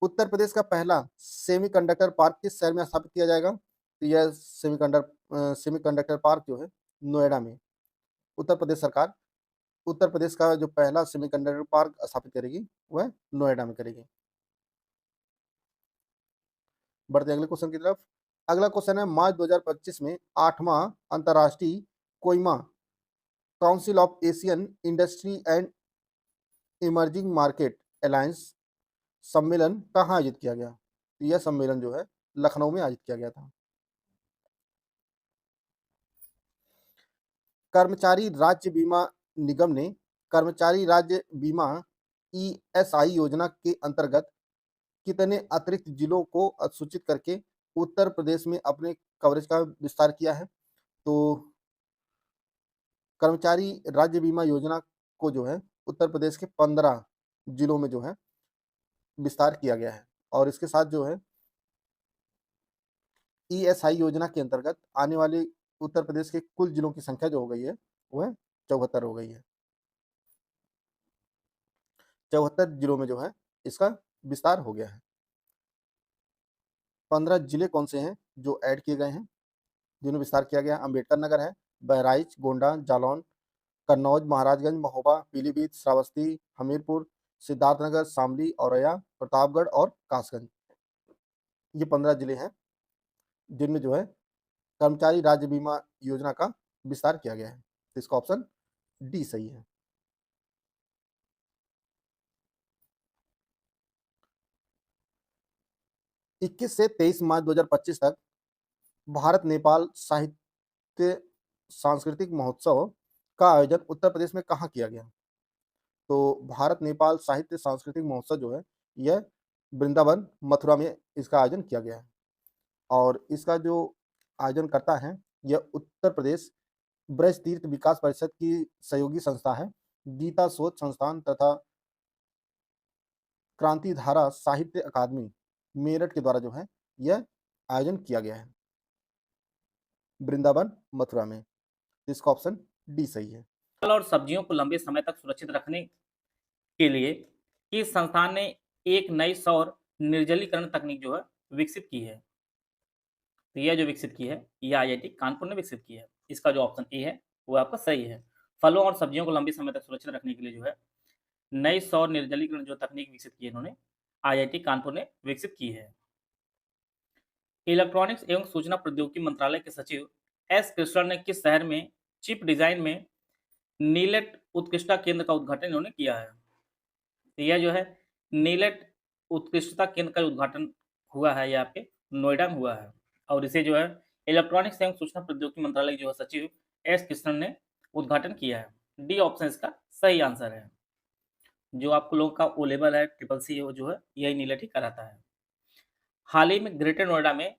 S3: उत्तर प्रदेश का पहला सेमीकंडक्टर पार्क किस शहर में स्थापित किया जाएगा? तो यह सेमीकंडक्टर पार्क जो है नोएडा में उत्तर प्रदेश का जो पहला सेमीकंडक्टर पार्क स्थापित करेगी वह नोएडा में करेगी। बढ़ते अगले क्वेश्चन की तरफ। अगला क्वेश्चन है मार्च 2025 में 8वां अंतर्राष्ट्रीय Kohima council of Asian industry and emerging market alliance सम्मेलन कहाँ आयोजित किया गया? तो यह सम्मेलन जो है लखनऊ में आयोजित किया गया था। कर्मचारी राज्य बीमा निगम ने कर्मचारी राज्य बीमा ईएसआई योजना के अंतर्गत कितने अतिरिक्त जिलों को सूचित करके उत्तर प्रदेश में अपने कवरेज का विस्तार किया है? तो कर्मचारी राज्य बीमा योजना को जो है उत्तर प्रदेश के 15 जिलों में जो है विस्तार किया गया है और इसके साथ जो है ईएसआई योजना के अंतर्गत आने वाले उत्तर प्रदेश के कुल जिलों की संख्या जो हो गई है वह 74 हो गई है। 74 जिलों में जो है इसका विस्तार हो गया है। 15 जिले कौन से हैं जो ऐड किए गए हैं, जिन्हें विस्तार किया गया है? अम्बेडकर नगर है, बहराइच, गोंडा, जालौन, कन्नौज, महाराजगंज, महोबा, पीलीभीत, श्रावस्ती, हमीरपुर, सिद्धार्थनगर, शामली, औरैया, प्रतापगढ़ और कासगंज। ये 15 जिले हैं जिनमें जो है कर्मचारी राज्य बीमा योजना का विस्तार किया गया है। तो इसका ऑप्शन डी सही है। इक्कीस से 23 मार्च 2025 तक भारत नेपाल साहित्य सांस्कृतिक महोत्सव का आयोजन उत्तर प्रदेश में कहाँ किया गया? तो भारत नेपाल साहित्य सांस्कृतिक महोत्सव जो है यह वृंदावन मथुरा में इसका आयोजन किया गया है और इसका जो आयोजन करता है यह उत्तर प्रदेश ब्रज तीर्थ विकास परिषद की सहयोगी संस्था है, गीता शोध संस्थान तथा क्रांति धारा साहित्य अकादमी मेरठ के द्वारा जो है यह आयोजन किया गया है वृंदावन मथुरा में। इसका ऑप्शन डी सही है।
S2: फल और सब्जियों को लंबे समय तक सुरक्षित रखने के लिए किस संस्थान ने एक नई सौर निर्जलीकरण तकनीक जो है विकसित की है? तो यह जो विकसित की है यह आईआईटी कानपुर ने विकसित की है। इसका जो ऑप्शन ए है वो आपका सही है। फलों और सब्जियों को लंबे समय तक सुरक्षित रखने के लिए जो है नई सौर निर्जलीकरण जो तकनीक विकसित की है इन्होंने आईआईटी कानपुर ने विकसित की है। इलेक्ट्रॉनिक्स एवं सूचना प्रौद्योगिकी मंत्रालय के सचिव एस कृष्णन ने किस शहर में चिप डिजाइन में नीलेट उत्कृष्टता केंद्र का उद्घाटन इन्होंने किया है? तो यह जो है नीलेट उत्कृष्टता केंद्र का उद्घाटन हुआ है, यह आपके नोएडा में हुआ है और इसे जो है इलेक्ट्रॉनिक्स एवं सूचना प्रौद्योगिकी मंत्रालय के जो है सचिव एस कृष्णन ने उद्घाटन किया है। डी ऑप्शन इसका सही आंसर है। जो आपको लोग का ओ लेवल है ट्रिपल सी जो है यही नीलेट ही कराता है। हाल ही में ग्रेटर नोएडा में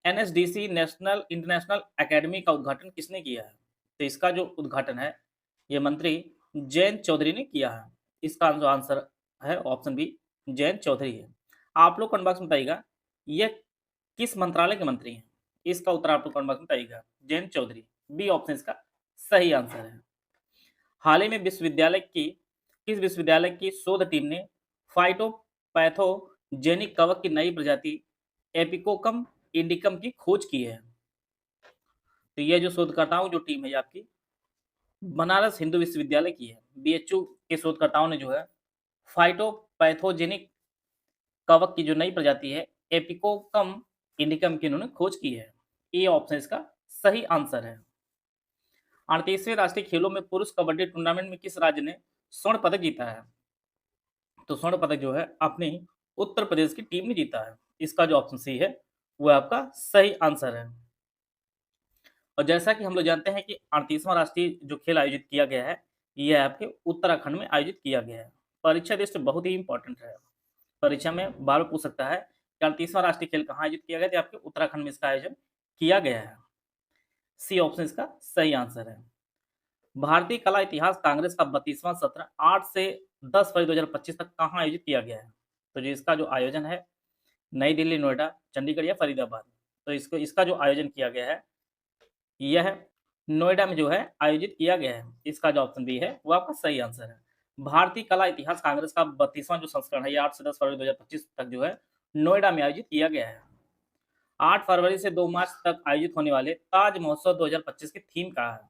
S2: एनएसडीसी नेशनल इंटरनेशनल एकेडमी का उद्घाटन किसने किया है? तो इसका जो उद्घाटन है ये मंत्री जयंत चौधरी ने किया है। इसका जो आंसर है ऑप्शन बी जयंत चौधरी है। आप लोग कमेंट बॉक्स में बताइएगा यह किस मंत्रालय के मंत्री हैं? इसका उत्तर आप लोग कमेंट बॉक्स में बताइएगा। जयंत चौधरी, बी ऑप्शन इसका सही आंसर है। हाल ही में किस विश्वविद्यालय की शोध टीम ने फाइटोपैथोजेनिक कवक की नई प्रजाति एपिकोकम इंडिकम की खोज की है? तो यह जो शोधकर्ताओं जो टीम है आपकी बनारस हिंदू विश्वविद्यालय की है। बीएचयू के शोधकर्ताओं ने जो है फाइटोपैथोजेनिक कवक की जो नई प्रजाति है एपिकोकम इंडिकम की उन्होंने खोज की है। ए ऑप्शन इसका सही आंसर है। 38वें राष्ट्रीय खेलों में पुरुष कबड्डी टूर्नामेंट में किस राज्य ने स्वर्ण पदक जीता है? तो स्वर्ण पदक जो है अपनी उत्तर प्रदेश की टीम ने जीता है। इसका जो ऑप्शन सी है वह आपका सही आंसर है। और जैसा कि हम लोग जानते हैं कि 38वां राष्ट्रीय जो खेल आयोजित किया गया है यह आपके उत्तराखंड में आयोजित किया गया है। परीक्षा दृष्टि बहुत ही इंपॉर्टेंट है। परीक्षा में बार पूछ सकता है कि 38वां राष्ट्रीय खेल कहाँ आयोजित किया गया, तो आपके उत्तराखंड में इसका आयोजन किया गया है। सी ऑप्शन इसका सही आंसर है। भारतीय कला इतिहास कांग्रेस का 32वां सत्र 8 से 10 फरवरी 2025 तक कहाँ आयोजित किया गया है? तो जो इसका जो आयोजन है नई दिल्ली, नोएडा, चंडीगढ़ या फरीदाबाद। तो इसका जो आयोजन किया गया है यह नोएडा में जो है आयोजित किया गया है। इसका जो ऑप्शन बी है वो आपका सही आंसर है। भारतीय कला इतिहास कांग्रेस का 32वां जो संस्करण है ये 8 से 10 फरवरी 2025 तक जो है नोएडा में आयोजित किया गया है। 8 फरवरी से 2 मार्च तक आयोजित होने वाले ताज महोत्सव 2025 की थीम क्या है?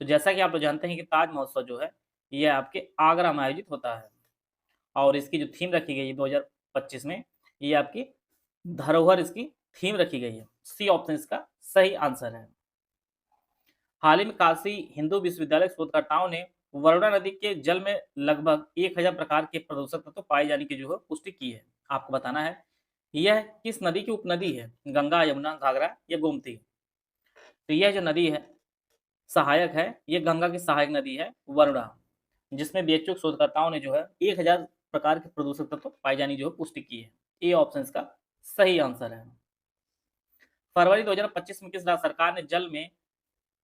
S2: तो जैसा कि आप लोग जानते हैं कि ताज महोत्सव जो है ये आपके आगरा में आयोजित होता है और इसकी जो थीम रखी गई है 2025 में ये आपकी धरोहर इसकी थीम रखी गई है। सी ऑप्शन इसका सही आंसर है। हाल ही में काशी हिंदू विश्वविद्यालय शोधकर्ताओं ने वरुणा नदी के जल में लगभग 1000 प्रकार के प्रदूषक तत्व पाए जाने की जो है पुष्टि की है। आपको बताना है यह किस नदी की उपनदी है, गंगा, यमुना, घाघरा या गोमती। तो यह जो नदी है सहायक है, ये गंगा की सहायक नदी है वरुणा, जिसमें बीएचयू शोधकर्ताओं ने जो है 1000 प्रकार के प्रदूषक तत्व पाए जाने की जो है पुष्टि की है। ए ऑप्शन इसका सही आंसर है। फरवरी 2025 में किस राज्य सरकार ने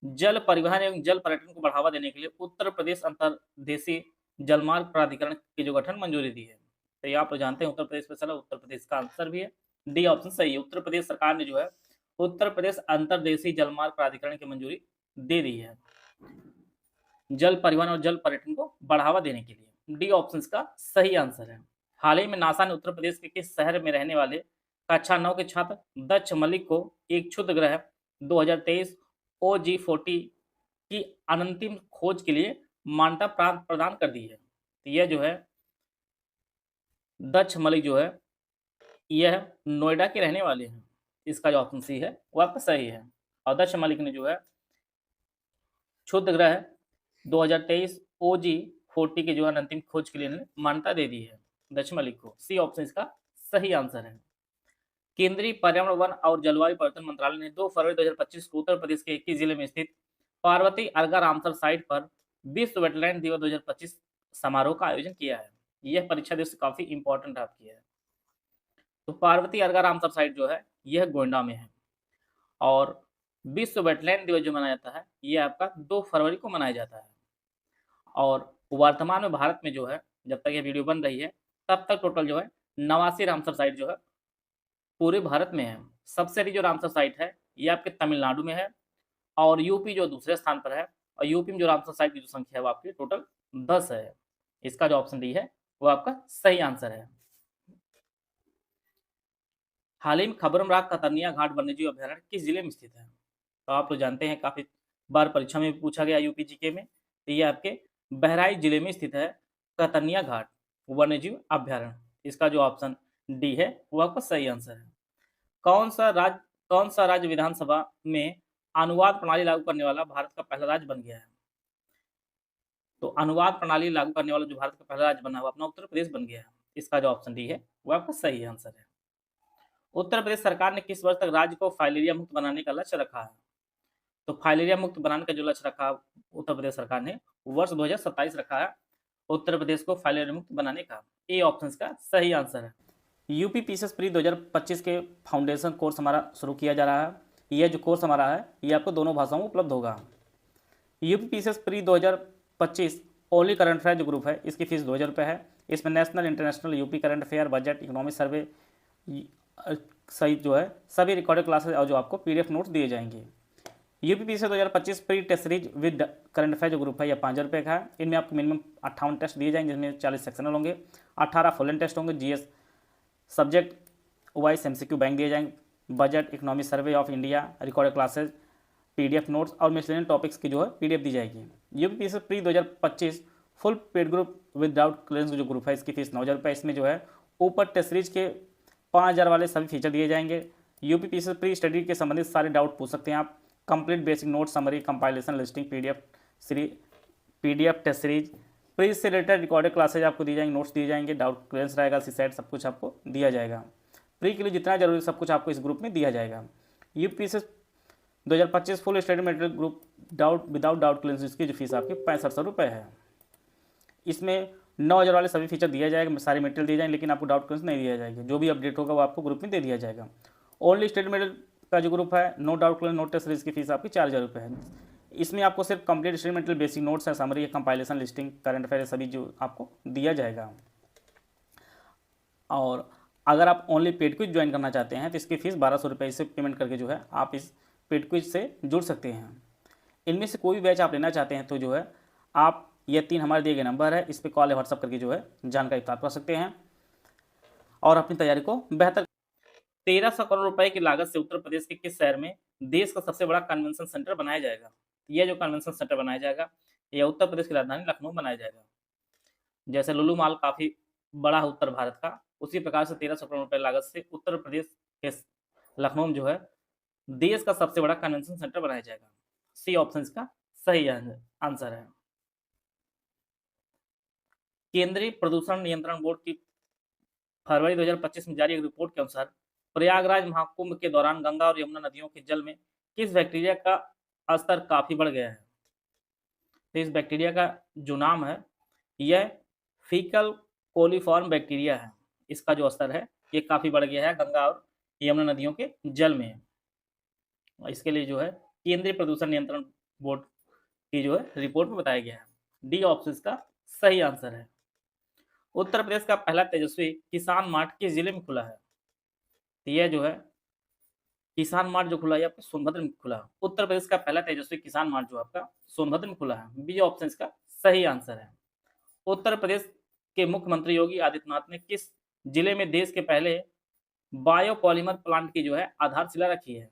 S2: जल परिवहन एवं जल पर्यटन को बढ़ावा देने के लिए उत्तर प्रदेश अंतर्देशीय जलमार्ग प्राधिकरण के जो गठन मंजूरी दी है? तो ये आप लोग जानते हैं उत्तर प्रदेश में चला, उत्तर प्रदेश का आंसर भी है डी ऑप्शन सही है। उत्तर प्रदेश सरकार ने जो है उत्तर प्रदेश अंतर्देशीय जलमार्ग प्राधिकरण की मंजूरी दे दी है जल परिवहन और जल पर्यटन को बढ़ावा देने के लिए। डी ऑप्शन इसका सही आंसर है। हाल ही में नासा ने उत्तर प्रदेश के किस शहर में रहने वाले कक्षा 9 के छात्र दक्ष मलिक को एक क्षुद्र ग्रह 2023 OG40 की अंतिम खोज के लिए मान्यता प्रदान कर दी है? तो यह जो है दक्ष मलिक जो है यह नोएडा के रहने वाले हैं। इसका जो ऑप्शन सी है वो आपका सही है। और दक्ष मलिक ने जो है क्षुद्र ग्रह 2023 OG40 के जो है अंतिम खोज के लिए मान्यता दे दी है दक्ष मलिक को। सी ऑप्शन इसका सही आंसर है। केंद्रीय पर्यावरण, वन और जलवायु परिवर्तन मंत्रालय ने 2 फरवरी 2025 को उत्तर प्रदेश के 21 जिले में स्थित पार्वती अर्गा रामसर साइट पर विश्व वेटलैंड दिवस 2025 समारोह का आयोजन किया है। यह परीक्षा दृष्टि काफी इंपॉर्टेंट आपकी है। तो पार्वती अर्गा रामसर साइट जो है यह गोंडा में है और विश्व वेटलैंड दिवस जो मनाया जाता है यह आपका 2 फरवरी को मनाया जाता है। और वर्तमान में भारत में जो है जब तक ये वीडियो बन रही है तब तक टोटल जो है 89 रामसर साइट जो है पूरे भारत में है। सबसे बड़ी जो रामसर साइट है ये आपके तमिलनाडु में है और यूपी जो दूसरे स्थान पर है और यूपी में जो रामसर साइट की जो संख्या है वो आपकी टोटल 10 है। इसका जो ऑप्शन डी है वो आपका सही आंसर है। हाल ही में खबरमराग कतरनिया घाट वन्यजीव अभ्यारण्य किस जिले में स्थित है? तो आप लोग जानते हैं काफी बार परीक्षा में पूछा गया यूपी जीके में। तो ये आपके बहराइच जिले में स्थित है कतरनिया घाट वन्यजीव अभ्यारण्य। इसका जो ऑप्शन डी है वो आपका सही आंसर है। कौन सा राज्य विधानसभा में अनुवाद प्रणाली लागू करने वाला भारत का पहला राज्य बन गया है? तो अनुवाद प्रणाली लागू करने वाला जो भारत का पहला राज्य बना हुआ अपना उत्तर प्रदेश बन गया है। इसका जो ऑप्शन डी है वो आपका सही आंसर है। उत्तर प्रदेश सरकार ने किस वर्ष तक राज्य को फाइलेरिया मुक्त बनाने का लक्ष्य रखा है? तो फाइलेरिया मुक्त बनाने का जो लक्ष्य रखा उत्तर प्रदेश सरकार ने वर्ष 2027 रखा है उत्तर प्रदेश को फाइलेरिया मुक्त बनाने का। ए ऑप्शन का सही आंसर है। यूपी पीसीएस प्री 2025 के फाउंडेशन कोर्स हमारा शुरू किया जा रहा है। यह जो कोर्स हमारा है ये आपको दोनों भाषाओं में उपलब्ध होगा। UP PCS pre 2025 only current affair जो ग्रुप है इसकी फीस 2000 रुपये है। इसमें national, international, UP current affair, budget, economic survey सहित जो है सभी रिकॉर्डेड क्लासेज और जो आपको पीडीएफ नोट्स दिए जाएंगे। UP PCS 2025 pre test series with current affair जो ग्रुप है यह 5000 रुपये का है। इनमें आपको मिनिमम 58 टेस्ट दिए जाएंगे जिसमें 40 सेक्शनल होंगे, 18 फुल एंड टेस्ट होंगे, GS subject wise MCQ bank दिए जाएंगे, budget, economic survey of India, recorded classes, PDF notes और मिसलेनियस टॉपिक्स की जो है पीडीएफ दी जाएगी। UP PCS pre 2025 full paid group without clearance जो ग्रुप है इसकी फीस 9000 रुपये। इसमें जो है ऊपर टेस्ट सीरीज के 5000 वाले सभी फीचर दिए जाएंगे। यूपी पीसीएस प्री स्टडी के संबंधित सारे डाउट पूछ सकते हैं आप। Complete basic note, summary, compilation, listing, PDF test series, pre से रिलेटेड रिकॉर्डेड क्लासेज आपको दी जाएंगे, नोट्स दिए जाएंगे, डाउट क्लियरेंस रहेगा, सीसेट सब कुछ आपको दिया जाएगा। प्री के लिए जितना जरूरी सब कुछ आपको इस ग्रुप में दिया जाएगा। UP PCS 2025 full study material group without doubt clearance इसकी जो फीस आपकी 6500 रुपये है। इसमें 9000 वाले सभी फीचर दिया जाएगा, सारे मटेरियल दिए जाएंगे, लेकिन आपको डाउट क्लियरेंस नहीं दिया जाएगा। जो भी अपडेट होगा वो आपको ग्रुप में दे दिया जाएगा। ओनली स्टडी मटेरियल का जो ग्रुप है, no doubt clearance no test series की फीस आपकी 4000 रुपये है। इसमें आपको सिर्फ complete study material, basic notes है, समरी है, कंपाइलेशन, लिस्टिंग, करंट अफेयर सभी जो आपको दिया जाएगा। और अगर आप ओनली पेड क्विज ज्वाइन करना चाहते हैं तो इसकी फीस 1200 रुपये से पेमेंट करके जो है आप इस पेड क्विज से जुड़ सकते हैं। इनमें से कोई भी बैच आप लेना चाहते हैं तो जो है आप ये 3 हमारे दिए गए नंबर है, इस पर कॉल या व्हाट्सअप करके जो है जानकारी प्राप्त कर सकते हैं और अपनी तैयारी को बेहतर। 1300 करोड़ रुपए की लागत से उत्तर प्रदेश के किस शहर में देश का सबसे बड़ा कन्वेंशन सेंटर बनाया जाएगा? यह जो कन्वेंशन सेंटर बनाया जाएगा यह उत्तर प्रदेश की राजधानी लखनऊ बनाया जाएगा। जैसे लुलु मॉल काफी बड़ा है उत्तर भारत का, उसी प्रकार से 1300 करोड़ रुपए लागत से उत्तर प्रदेश के लखनऊ में जो है देश का सबसे बड़ा कन्वेंशन सेंटर बनाया जाएगा। सी ऑप्शन का सही आंसर है। केंद्रीय प्रदूषण नियंत्रण बोर्ड की फरवरी 2025 में जारी एक रिपोर्ट के अनुसार प्रयागराज महाकुंभ के दौरान गंगा और यमुना नदियों के जल में किस बैक्टीरिया का स्तर काफी बढ़ गया है? तो इस बैक्टीरिया का जो नाम है यह फीकल कोलीफॉर्म बैक्टीरिया है। इसका जो स्तर है ये काफी बढ़ गया है गंगा और यमुना नदियों के जल में। इसके लिए जो है केंद्रीय प्रदूषण नियंत्रण बोर्ड की जो है रिपोर्ट में बताया गया है। डी ऑप्शन का सही आंसर है। उत्तर प्रदेश का पहला तेजस्वी किसान मार्ट किस जिले में खुला है? तो यह जो है किसान मार्ट जो खुला है आपका सोनभद्र में खुला है। उत्तर प्रदेश का पहला तेजस्वी किसान मार्ट जो आपका सोनभद्र में खुला है। बी ऑप्शन का सही आंसर है। उत्तर प्रदेश के मुख्यमंत्री योगी आदित्यनाथ ने किस जिले में देश के पहले बायोपॉलीमर प्लांट की जो है आधारशिला रखी है?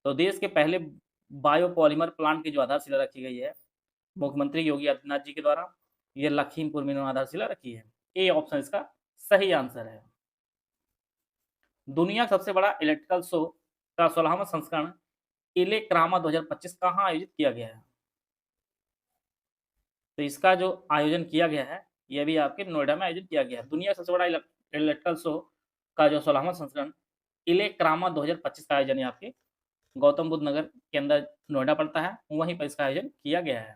S2: तो देश के पहले बायोपॉलीमर प्लांट की जो आधारशिला रखी गई है मुख्यमंत्री योगी आदित्यनाथ जी के द्वारा, ये लखीमपुर में आधारशिला रखी है। ए ऑप्शन इसका सही आंसर है। दुनिया का सबसे बड़ा इलेक्ट्रिकल शो का 16वां संस्करण इलेक्रामा 2025 कहाँ आयोजित किया गया है? तो इसका जो आयोजन किया गया है यह भी आपके नोएडा में आयोजित किया गया है। दुनिया का सबसे बड़ा इलेक्ट्रिकल शो का जो 16वां संस्करण इलेक्रामा 2025 का आयोजन आपके गौतम बुद्ध नगर के अंदर नोएडा पड़ता है, वहीं पर इसका आयोजन किया गया है।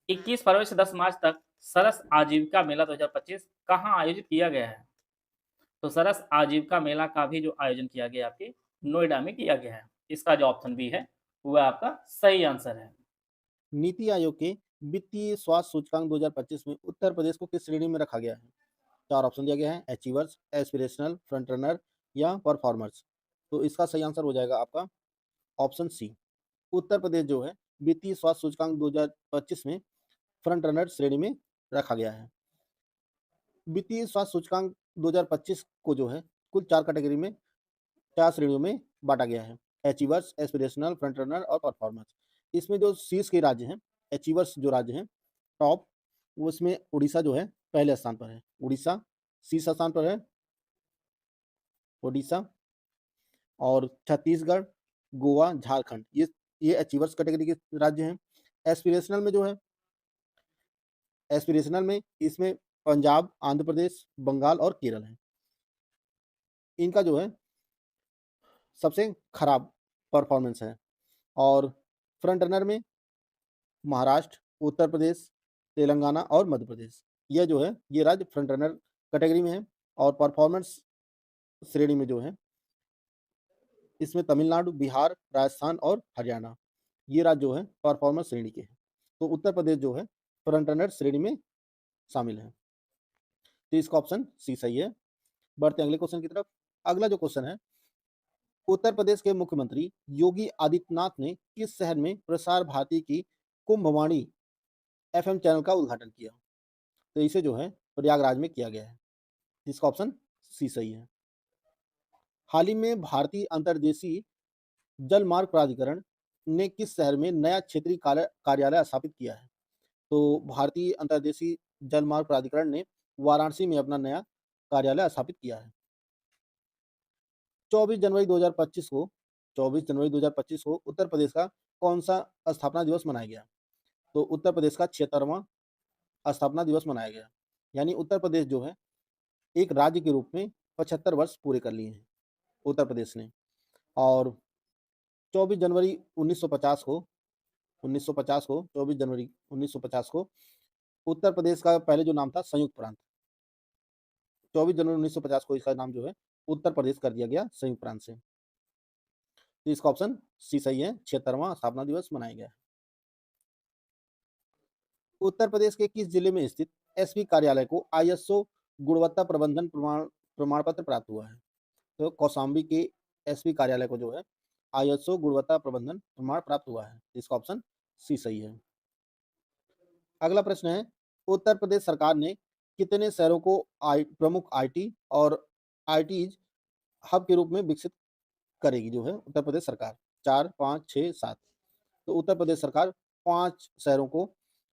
S2: 21 फरवरी से 10 मार्च तक सरस आजीविका मेला 2025 कहाँ आयोजित किया गया है? तो सरस आजीविका मेला का भी जो आयोजन किया गया आपके नोएडा में किया गया है। इसका जो ऑप्शन बी है वह आपका सही आंसर है।
S3: नीति आयोग के वित्तीय स्वास्थ्य सूचकांक 2025 में उत्तर प्रदेश को किस श्रेणी में रखा गया है? 4 ऑप्शन दिया गया है, अचीवर्स, एस्पिरेशनल, फ्रंट रनर या परफॉर्मर्स। तो इसका सही आंसर हो जाएगा आपका ऑप्शन सी। उत्तर प्रदेश जो है वित्तीय स्वास्थ्य सूचकांक 2025 में फ्रंट रनर श्रेणी में रखा गया है। वित्तीय स्वास्थ्य सूचकांक 2025 को जो है कुल 4 कैटेगरी में 4 श्रेणियों में बांटा गया है, अचीवर्स, एस्पिरेशनल, फ्रंट रनर और परफॉर्मर्स। इसमें जो शीर्ष के राज्य हैं, अचीवर्स जो राज्य हैं टॉप, उसमें उड़ीसा जो है पहले स्थान पर है। उड़ीसा शीर्ष स्थान पर है, उड़ीसा। और छत्तीसगढ़, गोवा, झारखंड ये अचीवर्स कैटेगरी के राज्य हैं। एस्पिरेशनल में जो है, एस्पिरेशनल में इसमें पंजाब, आंध्र प्रदेश, बंगाल और केरल है। इनका जो है सबसे खराब परफॉर्मेंस है। और फ्रंट रनर में महाराष्ट्र, उत्तर प्रदेश, तेलंगाना और मध्य प्रदेश, यह जो है ये राज्य फ्रंट रनर कैटेगरी में है। और परफॉर्मेंस श्रेणी में जो है इसमें तमिलनाडु, बिहार, राजस्थान और हरियाणा, ये राज्य जो है परफॉर्मेंस श्रेणी के हैं। तो उत्तर प्रदेश जो है फ्रंट रनर श्रेणी में शामिल है। तो इसका ऑप्शन सी सही है। बढ़ते अगले क्वेश्चन की तरफ। अगला जो क्वेश्चन है, उत्तर प्रदेश के मुख्यमंत्री योगी आदित्यनाथ ने किस शहर में प्रसार भारती की कुंभवाणी एफएम चैनल का उद्घाटन किया? तो इसे जो है प्रयागराज में किया गया है। इसका ऑप्शन सी सही है। हाल ही में भारतीय अंतर्देशीय जलमार्ग प्राधिकरण ने किस शहर में नया क्षेत्रीय कार्यालय स्थापित किया है? तो भारतीय अंतर्देशीय जलमार्ग प्राधिकरण ने वाराणसी में अपना नया कार्यालय स्थापित किया है। 24 जनवरी 2025 को उत्तर प्रदेश का कौन सा स्थापना दिवस मनाया गया? तो उत्तर प्रदेश का 76वां स्थापना दिवस मनाया गया। यानी उत्तर प्रदेश जो है एक राज्य के रूप में 75 वर्ष पूरे कर लिए हैं उत्तर प्रदेश ने। और 24 जनवरी 1950 को 24 जनवरी 1950 को उत्तर प्रदेश का पहले जो नाम था संयुक्त प्रांत, 24 जनवरी 1950 को इसका नाम जो है उत्तर प्रदेश कर दिया गया संयुक्त प्रांत से। तो इसका ऑप्शन सी सही है, 76वां स्थापना दिवस मनाया गया। उत्तर प्रदेश के किस जिले में स्थित एसपी कार्यालय को आईएसओ गुणवत्ता प्रबंधन प्रमाण पत्र प्राप्त हुआ है? तो कौशाम्बी के एसपी कार्यालय को जो है आईएसओ गुणवत्ता प्रबंधन प्रमाण प्राप्त हुआ है। इसका ऑप्शन सी सही है। अगला प्रश्न है, उत्तर प्रदेश सरकार ने कितने शहरों को प्रमुख आईटी और आईटीज हब के रूप में विकसित करेगी जो है उत्तर प्रदेश सरकार? 4, 5, 6, 7। तो उत्तर प्रदेश सरकार 5 शहरों को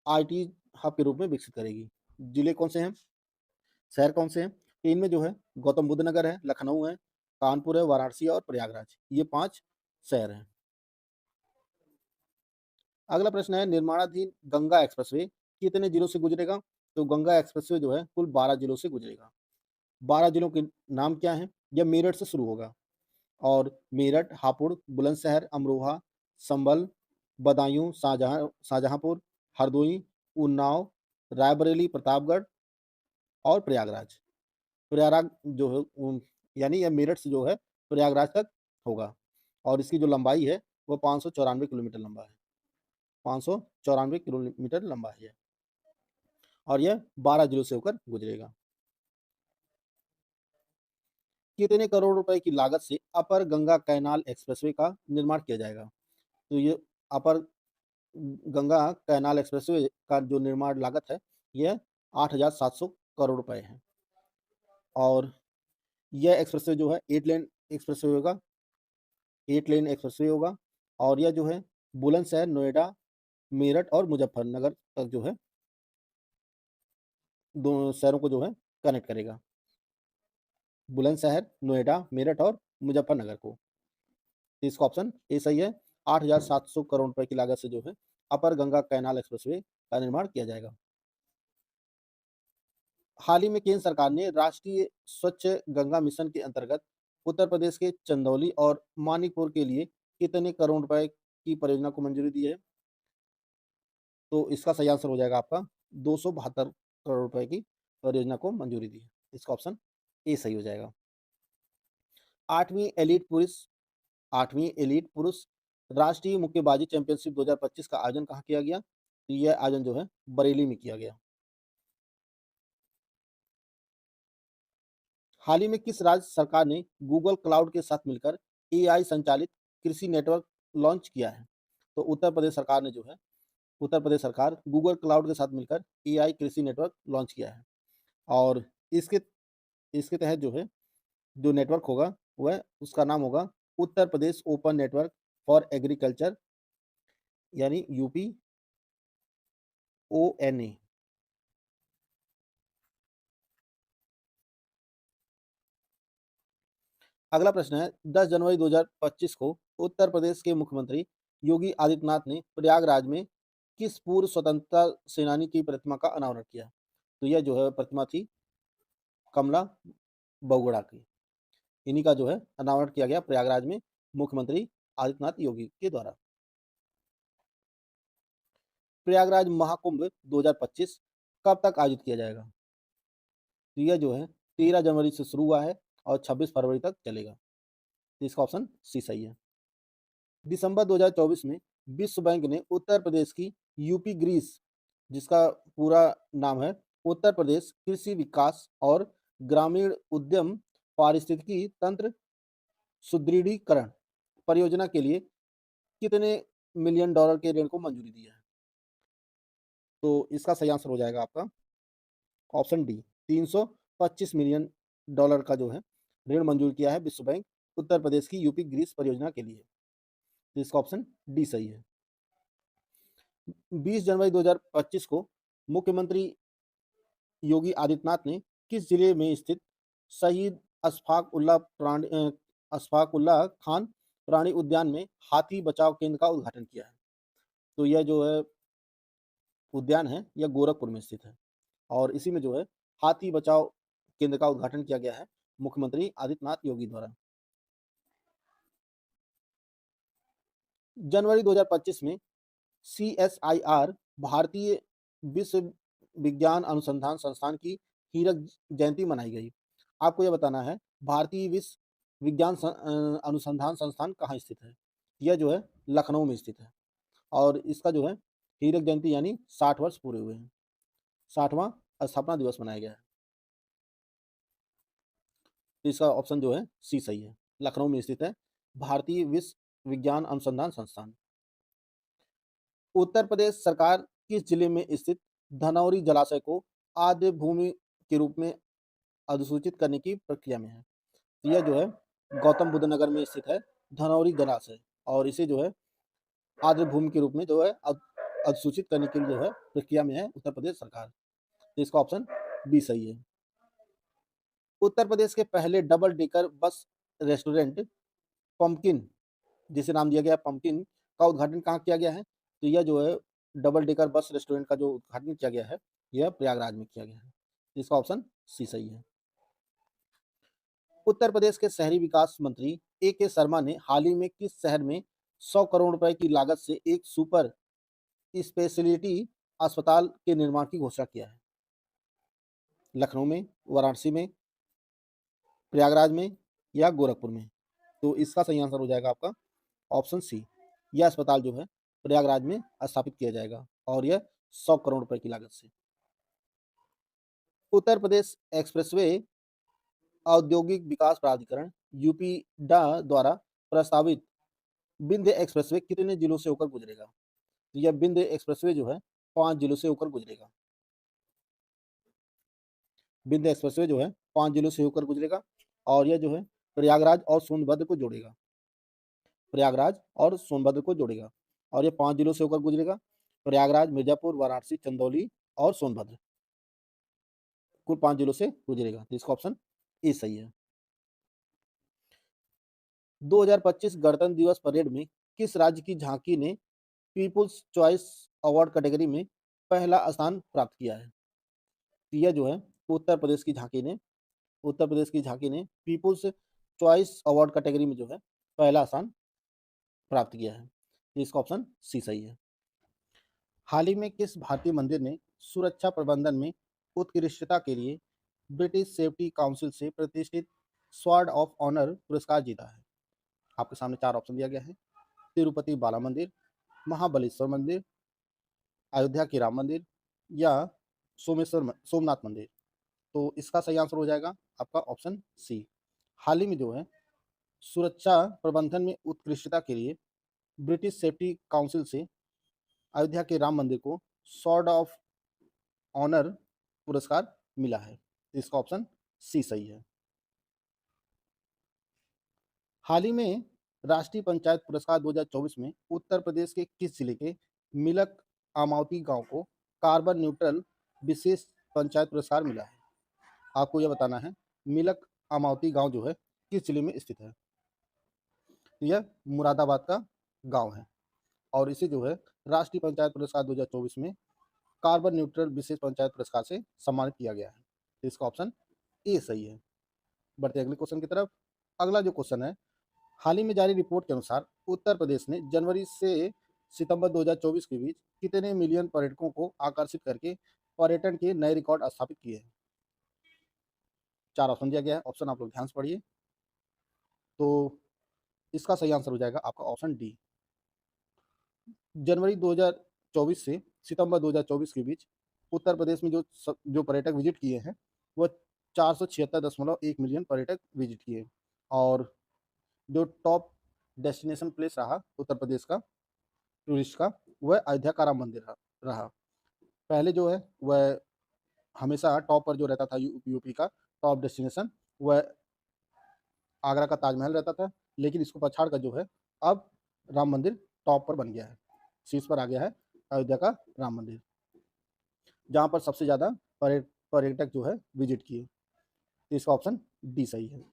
S3: आईटी हब के रूप में विकसित करेगी। जिले कौन से हैं, शहर कौन से हैं? इनमें जो है गौतम बुद्ध नगर है, लखनऊ है, कानपुर है, वाराणसी और प्रयागराज, ये 5 शहर हैं। अगला प्रश्न है, निर्माणाधीन गंगा एक्सप्रेसवे कितने जिलों से गुजरेगा? तो गंगा एक्सप्रेसवे जो है कुल 12 जिलों से गुजरेगा। 12 जिलों के नाम क्या हैं? यह मेरठ से शुरू होगा और मेरठ, हापुड़, बुलंदशहर, अमरोहा, संभल, बदायूं, शाहजहांपुर, हरदोई, उन्नाव, रायबरेली, प्रतापगढ़ और प्रयागराज। प्रयागराज जो है यानी यह मेरठ से जो है प्रयागराज तक होगा और इसकी जो लंबाई है वो 594 किलोमीटर लंबा है। 594 किलोमीटर लंबा है और यह 12 जिलों से होकर गुजरेगा। कितने करोड़ रुपए की लागत से अपर गंगा कैनाल एक्सप्रेसवे का निर्माण किया जाएगा? तो ये अपर गंगा कैनाल एक्सप्रेसवे का जो निर्माण लागत है यह 8,700 करोड़ रुपए है और यह एक्सप्रेसवे जो है 8 लेन एक्सप्रेसवे होगा, 8 लेन एक्सप्रेसवे होगा और यह जो है बुलंदशहर, नोएडा, मेरठ और मुजफ्फरनगर तक जो है दोनों शहरों को जो है कनेक्ट करेगा। बुलंदशहर, नोएडा, मेरठ और मुजफ्फरनगर को। इसका ऑप्शन ए सही है। 8,700 करोड़ रुपए की लागत से जो है अपर गंगा कैनाल एक्सप्रेसवे का निर्माण किया जाएगा। हाल ही में केंद्र सरकार ने राष्ट्रीय स्वच्छ गंगा मिशन के अंतर्गत उत्तर प्रदेश के चंदौली और मानिकपुर के लिए कितने करोड़ रुपए की परियोजना को मंजूरी दी है? तो इसका सही आंसर हो जाएगा आपका 272 करोड़ रुपए की परियोजना को मंजूरी दी है। इसका ऑप्शन ए सही हो जाएगा। 8वीं एलीट पुरुष राष्ट्रीय मुक्केबाजी चैंपियनशिप 2025 का आयोजन कहाँ किया गया? तो यह आयोजन जो है बरेली में किया गया। हाल ही में किस राज्य सरकार ने गूगल क्लाउड के साथ मिलकर एआई संचालित कृषि नेटवर्क लॉन्च किया है? तो उत्तर प्रदेश सरकार ने जो है उत्तर प्रदेश सरकार गूगल क्लाउड के साथ मिलकर एआई कृषि नेटवर्क लॉन्च किया है और इसके इसके तहत जो है जो नेटवर्क होगा वह उसका नाम होगा Uttar Pradesh open network for agriculture यानी यूपी ONA। अगला प्रश्न है, 10 जनवरी 2025 को उत्तर प्रदेश के मुख्यमंत्री योगी आदित्यनाथ ने प्रयागराज में किस पूर्व स्वतंत्रता सेनानी की प्रतिमा का अनावरण किया? तो यह जो है प्रतिमा थी कमला बगुड़ा की। इन्हीं का जो है अनावरण किया गया प्रयागराज में मुख्यमंत्री आदित्यनाथ योगी के द्वारा। प्रयागराज महाकुंभ 2025 कब तक आयोजित किया जाएगा? तो यह जो है 13 जनवरी से शुरू हुआ है और 26 फरवरी तक चलेगा। तो इसका ऑप्शन सी सही है। दिसंबर 2024 में विश्व बैंक ने उत्तर प्रदेश की यूपी ग्रीस, जिसका पूरा नाम है उत्तर प्रदेश कृषि विकास और ग्रामीण उद्यम पारिस्थितिकी तंत्र सुदृढ़ीकरण परियोजना के लिए कितने मिलियन डॉलर के ऋण को मंजूरी दी है? तो इसका सही आंसर हो जाएगा आपका ऑप्शन डी, 325 मिलियन डॉलर का जो है ऋण मंजूर किया है विश्व बैंक उत्तर प्रदेश की यूपी ग्रीस परियोजना के लिए। तो इसका ऑप्शन डी सही है। 20 जनवरी 2025 को मुख्यमंत्री योगी आदित्यनाथ ने किस जिले में स्थित शहीद अशफाक उल्लाह खान प्राणी उद्यान में हाथी बचाव केंद्र का उद्घाटन किया है? तो यह जो है उद्यान है यह गोरखपुर में स्थित है और इसी में जो है हाथी बचाव केंद्र का उद्घाटन किया गया है मुख्यमंत्री आदित्यनाथ योगी द्वारा। जनवरी 2025 में CSIR भारतीय विश्व विज्ञान अनुसंधान संस्थान की हीरक जयंती मनाई गई। आपको यह बताना है भारतीय विश्व विज्ञान अनुसंधान संस्थान कहाँ स्थित है। यह जो है लखनऊ में स्थित है और इसका जो है हीरक जयंती यानी 60 वर्ष पूरे हुए हैं, 60वां स्थापना दिवस मनाया गया है। तो इसका ऑप्शन जो है सी सही है, लखनऊ में स्थित है भारतीय विश्व विज्ञान अनुसंधान संस्थान। उत्तर प्रदेश सरकार किस जिले में स्थित धनौरी जलाशय को आद्य भूमि के रूप में अधिसूचित करने की प्रक्रिया में है। तो यह जो है गौतम बुद्ध नगर में स्थित है धनौरी जलाशय और इसे जो है आद्य भूमि के रूप में जो है अधिसूचित करने के लिए जो है प्रक्रिया में है उत्तर प्रदेश सरकार। तो इसका ऑप्शन बी सही है। उत्तर प्रदेश के पहले double decker bus restaurant pumpkin, जिसे नाम दिया गया पंपकिन, का उद्घाटन कहाँ किया गया है। तो यह जो है डबल डेकर बस रेस्टोरेंट का जो उद्घाटन किया गया है यह प्रयागराज में किया गया है। इसका ऑप्शन सी सही है। उत्तर प्रदेश के शहरी विकास मंत्री A.K. शर्मा ने हाल ही में किस शहर में 100 करोड़ रुपए की लागत से एक सुपर स्पेशलिटी अस्पताल के निर्माण की घोषणा किया है। लखनऊ में, वाराणसी में, प्रयागराज में या गोरखपुर में। तो इसका सही आंसर हो जाएगा आपका ऑप्शन सी। यह अस्पताल जो है प्रयागराज में स्थापित किया जाएगा और यह 100 करोड़ रुपए की लागत से। उत्तर प्रदेश एक्सप्रेसवे औद्योगिक विकास प्राधिकरण यूपीडा द्वारा प्रस्तावित विंध्य एक्सप्रेसवे कितने जिलों से होकर गुजरेगा। तो यह विंध्य एक्सप्रेसवे जो है 5 जिलों से होकर गुजरेगा। विंध्य एक्सप्रेसवे जो है 5 जिलों से होकर गुजरेगा और यह जो है प्रयागराज और सोनभद्र को जोड़ेगा। प्रयागराज और सोनभद्र को जोड़ेगा और ये 5 जिलों से होकर गुजरेगा। प्रयागराज, मिर्जापुर, वाराणसी, चंदौली और सोनभद्र, कुल 5 जिलों से गुजरेगा। तो इसका ऑप्शन ए सही है। 2025 गणतंत्र दिवस परेड में किस राज्य की झांकी ने पीपुल्स चॉइस अवार्ड कैटेगरी में पहला स्थान प्राप्त किया है। यह जो है उत्तर प्रदेश की झांकी ने पीपुल्स चॉइस अवार्ड कैटेगरी में जो है पहला स्थान प्राप्त किया है। इसका ऑप्शन सी सही है। हाल ही में किस भारतीय मंदिर ने सुरक्षा प्रबंधन में उत्कृष्टता के लिए ब्रिटिश सेफ्टी काउंसिल से प्रतिष्ठित स्वॉर्ड ऑफ ऑनर पुरस्कार जीता है। आपके सामने 4 ऑप्शन दिया गया है। तिरुपति बाला मंदिर, महाबलेश्वर मंदिर, अयोध्या के राम मंदिर या सोमनाथ मंदिर। तो इसका सही आंसर हो जाएगा आपका ऑप्शन सी। हाल ही में जो है सुरक्षा प्रबंधन में उत्कृष्टता के लिए ब्रिटिश सेफ्टी काउंसिल से अयोध्या के राम मंदिर को स्वॉर्ड ऑफ ऑनर पुरस्कार मिला है। इसका ऑप्शन सी सही है। हाल ही में राष्ट्रीय पंचायत पुरस्कार 2024 में उत्तर प्रदेश के किस जिले के मिलक आमावती गांव को कार्बन न्यूट्रल विशेष पंचायत पुरस्कार मिला है। आपको यह बताना है मिलक आमावती गांव जो है किस जिले में स्थित है। यह मुरादाबाद का गांव है और इसे जो है राष्ट्रीय पंचायत पुरस्कार 2024 में कार्बन न्यूट्रल विशेष पंचायत पुरस्कार से सम्मानित किया गया है। तो इसका ऑप्शन ए सही है। बढ़ते अगले क्वेश्चन की तरफ। अगला जो क्वेश्चन है, हाल ही में जारी रिपोर्ट के अनुसार उत्तर प्रदेश ने जनवरी से सितंबर 2024 के बीच कितने मिलियन पर्यटकों को आकर्षित करके पर्यटन के नए रिकॉर्ड स्थापित किए हैं। 4 ऑप्शन दिया गया है, ऑप्शन आप लोग ध्यान से पढ़िए। तो इसका सही आंसर हो जाएगा आपका ऑप्शन डी। जनवरी 2024 से सितंबर 2024 के बीच उत्तर प्रदेश में जो पर्यटक विजिट किए हैं वो 476.1 मिलियन पर्यटक विजिट किए और जो टॉप डेस्टिनेशन प्लेस रहा उत्तर प्रदेश का टूरिस्ट का वह अयोध्या का राम मंदिर रहा। पहले जो है वह हमेशा टॉप पर जो रहता था यूपी का टॉप डेस्टिनेशन वह आगरा का ताजमहल रहता था, लेकिन इसको पछाड़ कर जो है अब राम मंदिर टॉप पर बन गया है, शीर्ष पर आ गया है अयोध्या का राम मंदिर, जहाँ पर सबसे ज़्यादा पर्यटक जो है विजिट किए। तो इसका ऑप्शन डी सही है।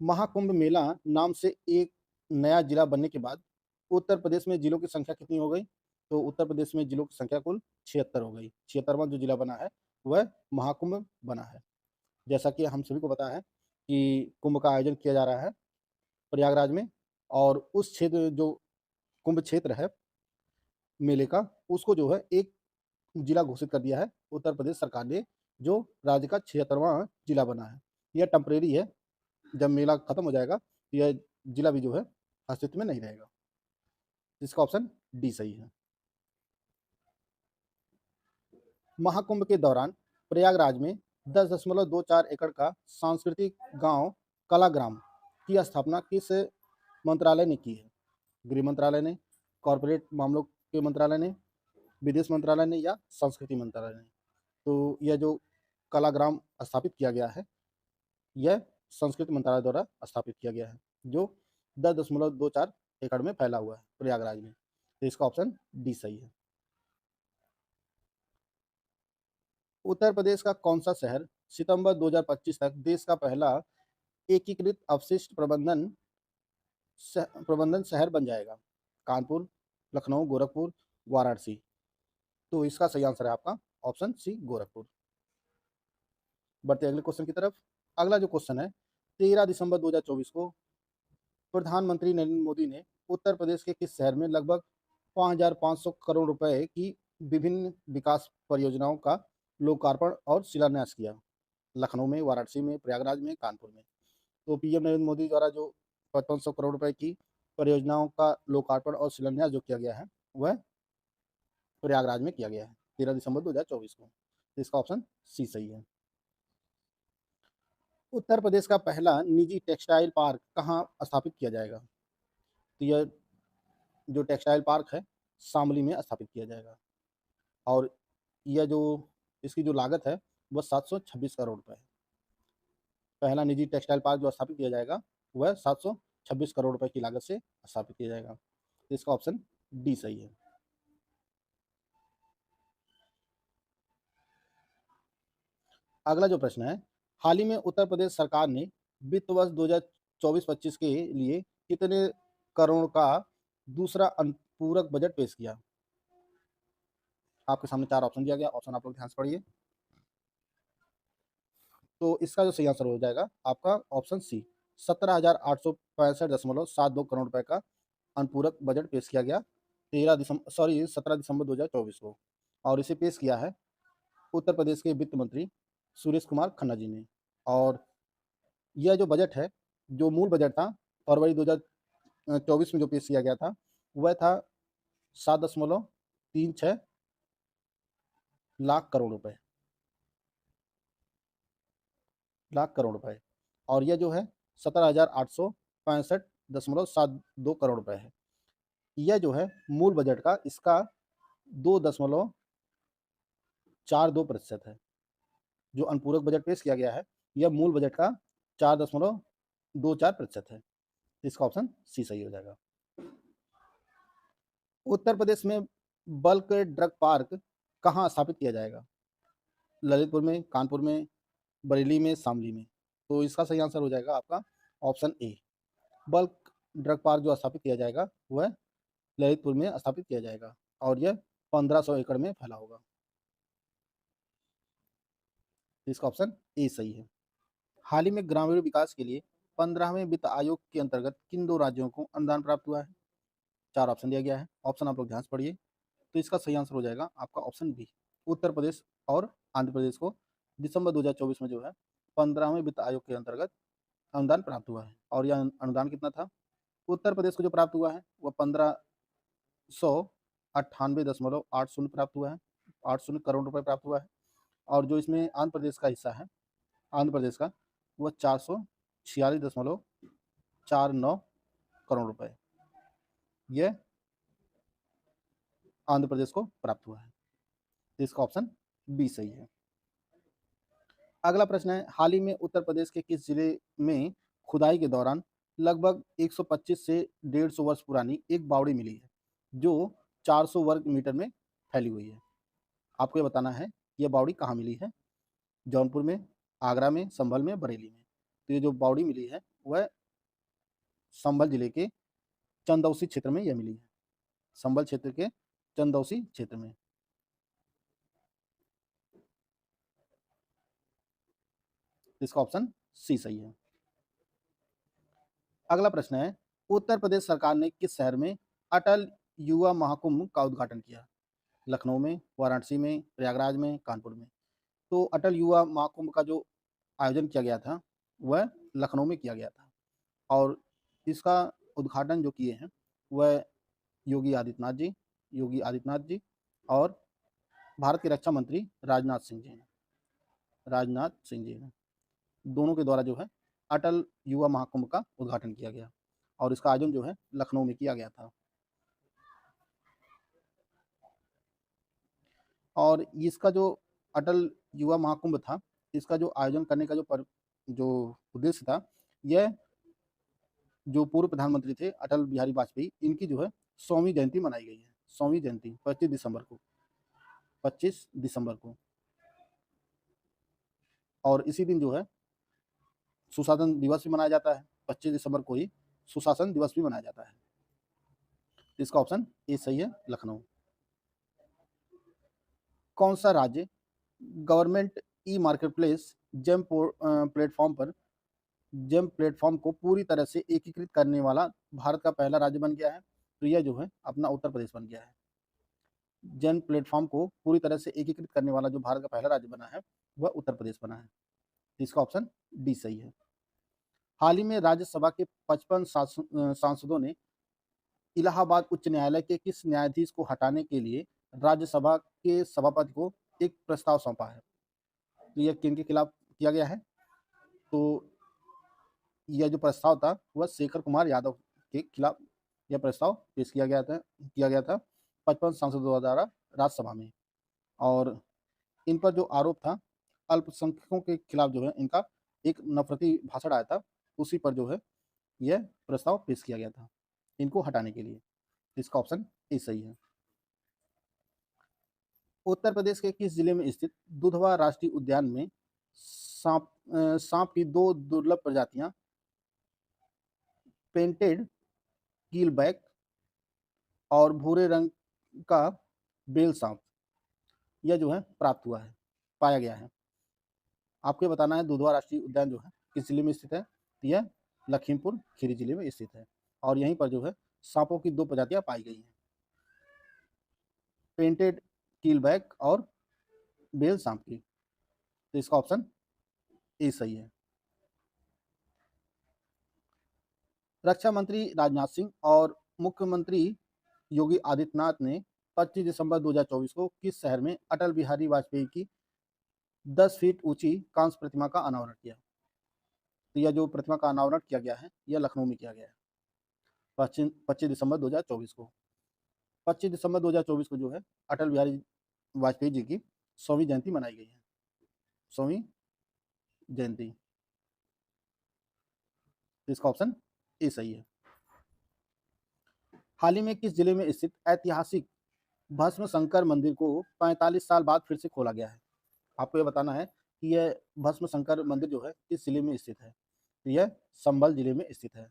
S3: महाकुंभ मेला नाम से एक नया जिला बनने के बाद उत्तर प्रदेश में जिलों की संख्या कितनी हो गई। तो उत्तर प्रदेश में जिलों की संख्या कुल 76 हो गई। 76वां जो जिला बना है वह महाकुंभ बना है। जैसा कि हम सभी को पता है कि कुंभ का आयोजन किया जा रहा है प्रयागराज में, और उस क्षेत्र जो कुंभ क्षेत्र है मेले का, उसको जो है एक जिला घोषित कर दिया है उत्तर प्रदेश सरकार ने, जो राज्य का 76वां जिला बना है। यह टेम्परेरी है, जब मेला खत्म हो जाएगा तो यह जिला भी जो है अस्तित्व में नहीं रहेगा। इसका ऑप्शन डी सही है। महाकुंभ के दौरान प्रयागराज में 10.24 एकड़ का सांस्कृतिक गांव कलाग्राम की स्थापना किस मंत्रालय ने की है? गृह मंत्रालय ने, कॉर्पोरेट मामलों के मंत्रालय ने, विदेश मंत्रालय ने, या संस्कृति मंत्रालय ने? तो यह जो कलाग्राम स्थापित किया गया है, यह संस्कृति मंत्रालय द्वारा स्थापित किया गया है, जो 10.24 एकड़ में फैला हुआ है प्रयागराज में। तो इसका ऑप्शन डी सही है। उत्तर प्रदेश का कौन सा शहर सितंबर 2025 तक देश का पहला एकीकृत अपशिष्ट प्रबंधन शहर बन जाएगा? कानपुर, लखनऊ, गोरखपुर, वाराणसी? तो इसका सही आंसर है आपका ऑप्शन सी, गोरखपुर। बढ़ते अगले क्वेश्चन की तरफ। अगला जो क्वेश्चन है, 13 दिसंबर 2024 को प्रधानमंत्री नरेंद्र मोदी ने उत्तर प्रदेश के किस शहर में लगभग 5,500 करोड़ रुपए की विभिन्न विकास परियोजनाओं का लोकार्पण और शिलान्यास किया? लखनऊ में, वाराणसी में, प्रयागराज में, कानपुर में? तो पीएम नरेंद्र मोदी द्वारा जो 5,500 करोड़ रुपए की परियोजनाओं का लोकार्पण और शिलान्यास जो किया गया है, वह प्रयागराज में किया गया है 13 दिसंबर 2024 को। तो इसका ऑप्शन सी सही है। उत्तर प्रदेश का पहला निजी टेक्सटाइल पार्क कहाँ स्थापित किया जाएगा? तो यह जो टेक्सटाइल पार्क है शामली में स्थापित किया जाएगा, और यह जो इसकी जो लागत है वह 726 करोड़ रुपए है। पहला निजी टेक्सटाइल पार्क जो स्थापित किया जाएगा वह 726 करोड़ रुपए की लागत से स्थापित किया जाएगा। तो इसका ऑप्शन डी सही है। अगला जो प्रश्न है, हाल ही में उत्तर प्रदेश सरकार ने वित्त वर्ष 2024-25 के लिए कितने करोड़ का दूसरा अनुपूरक बजट पेश किया? आपके सामने 4 ऑप्शन दिया गया, ऑप्शन आप लोग ध्यान से पढ़िए। तो इसका जो सही आंसर हो जाएगा आपका ऑप्शन सी, 17,865.72 करोड़ रुपए का अनुपूरक बजट पेश किया गया 17 दिसंबर 2024 को, और इसे पेश किया है उत्तर प्रदेश के वित्त मंत्री सुरेश कुमार खन्ना जी ने। और यह जो बजट है, जो मूल बजट था फरवरी 2024 में जो पेश किया गया था, वह था 7.36 लाख करोड़ रुपए, और यह जो है 17,865.72 करोड़ रुपए है। यह जो है मूल बजट का इसका 2.42% है। जो अनुपूरक बजट पेश किया गया है, यह मूल बजट का 4.24% है। इसका ऑप्शन सी सही हो जाएगा। उत्तर प्रदेश में बल्क ड्रग पार्क कहाँ स्थापित किया जाएगा? ललितपुर में, कानपुर में, बरेली में, शामली में? तो इसका सही आंसर हो जाएगा आपका option A. Bulk drug park जो स्थापित किया जाएगा वह ललितपुर में स्थापित किया जाएगा, और यह 1500 एकड़ में फैला होगा। इसका ऑप्शन ए सही है। हाल ही में ग्रामीण विकास के लिए 15वें वित्त आयोग के अंतर्गत किन 2 राज्यों को अनुदान प्राप्त हुआ है? 4 ऑप्शन दिया गया है, ऑप्शन आप लोग ध्यान से पढ़िए। तो इसका सही आंसर हो जाएगा आपका ऑप्शन बी। उत्तर प्रदेश और आंध्र प्रदेश को दिसंबर 2024 में जो है 15वें वित्त आयोग के अंतर्गत अनुदान प्राप्त हुआ है, और यह अनुदान कितना था? उत्तर प्रदेश को जो प्राप्त हुआ है वह 1598.80 प्राप्त हुआ है, 80 करोड़ रुपए प्राप्त हुआ है। और जो इसमें आंध्र प्रदेश का हिस्सा है, आंध्र प्रदेश का, वह 446.49 करोड़ रुपए, यह आंध्र प्रदेश को प्राप्त हुआ है। इसका ऑप्शन बी सही है। अगला प्रश्न है, हाल ही में उत्तर प्रदेश के किस जिले में खुदाई के दौरान लगभग 125 से 150 वर्ष पुरानी एक बावड़ी मिली है, जो 400 वर्ग मीटर में फैली हुई है? आपको ये बताना है यह बावड़ी कहाँ मिली है। जौनपुर में, आगरा में, संभल में, बरेली में? तो ये जो बावड़ी मिली है वह संभल जिले के चंदौसी क्षेत्र में यह मिली है, संभल क्षेत्र के चंदौसी क्षेत्र में। इसका ऑप्शन सी सही है। अगला प्रश्न है, उत्तर प्रदेश सरकार ने किस शहर में अटल युवा महाकुंभ का उद्घाटन किया? लखनऊ में, वाराणसी में, प्रयागराज में, कानपुर में। तो अटल युवा महाकुंभ का जो आयोजन किया गया था वह लखनऊ में किया गया था और इसका उद्घाटन जो किए हैं वह योगी आदित्यनाथ जी और भारत के रक्षा मंत्री राजनाथ सिंह जी ने दोनों के द्वारा जो है अटल युवा महाकुंभ का उद्घाटन किया गया और इसका आयोजन जो है लखनऊ में किया गया था। और इसका जो अटल युवा महाकुंभ था, इसका जो आयोजन करने का जो उद्देश्य था, यह जो पूर्व प्रधानमंत्री थे अटल बिहारी वाजपेयी, इनकी जो है 100वीं जयंती मनाई गई है। 100वीं जयंती 25 दिसंबर को और इसी दिन जो है सुशासन दिवस भी मनाया जाता है। 25 दिसंबर को ही सुशासन दिवस भी मनाया जाता है। इसका ऑप्शन ए सही है, लखनऊ। कौन सा राज्य government e marketplace GeM platform को पूरी तरह से एकीकृत करने वाला भारत का पहला राज्य बन गया है? तो यह जो है अपना उत्तर प्रदेश बन गया है। जेम प्लेटफॉर्म को पूरी तरह से एकीकृत करने वाला जो भारत का पहला राज्य बना है वह उत्तर प्रदेश बना है। इसका ऑप्शन डी सही है। हाल ही में राज्यसभा के 55 सांसदों ने इलाहाबाद उच्च न्यायालय के किस न्यायाधीश को हटाने के लिए राज्यसभा के सभापति को एक प्रस्ताव सौंपा है? तो यह किन के खिलाफ किया गया है? तो यह जो प्रस्ताव था वह शेखर कुमार यादव के खिलाफ यह प्रस्ताव पेश किया गया था 55 सांसदों द्वारा राज्यसभा में। और इन पर जो आरोप था अल्पसंख्यकों के खिलाफ जो है इनका एक नफरती भाषण आया था, उसी पर जो है यह प्रस्ताव पेश किया गया था इनको हटाने के लिए। इसका ऑप्शन ए सही है। उत्तर प्रदेश के किस जिले में स्थित दुधवा राष्ट्रीय उद्यान में सांप की 2 दुर्लभ प्रजातियां पेंटेड कीलबैक और भूरे रंग का बेल सांप यह जो है प्राप्त हुआ है, पाया गया है? आपको बताना है दुधवा राष्ट्रीय उद्यान जो है किस जिले में स्थित है? तो यह लखीमपुर खीरी जिले में स्थित है और यहीं पर जो है सांपों की 2 प्रजातियां पाई गई हैं, पेंटेड कीलबैक और बेल सांप की। तो इसका ऑप्शन ए सही है। रक्षा मंत्री राजनाथ सिंह और मुख्यमंत्री योगी आदित्यनाथ ने 25 दिसंबर 2024 को किस शहर में अटल बिहारी वाजपेयी की 10 फीट ऊंची कांस्य प्रतिमा का अनावरण किया? तो यह जो प्रतिमा का अनावरण किया गया है यह लखनऊ में किया गया है 25 दिसंबर 2024 को। 25 दिसंबर 2024 को जो है अटल बिहारी वाजपेयी जी की 100वीं जयंती मनाई गई है। 100वीं जयंती। इसका ऑप्शन ए सही है। हाल ही में किस जिले में स्थित ऐतिहासिक भस्म शंकर मंदिर को 45 साल बाद फिर से खोला गया है? आपको यह बताना है कि यह भस्म शंकर मंदिर जो है किस जिले में स्थित है? तो यह संभल जिले में स्थित है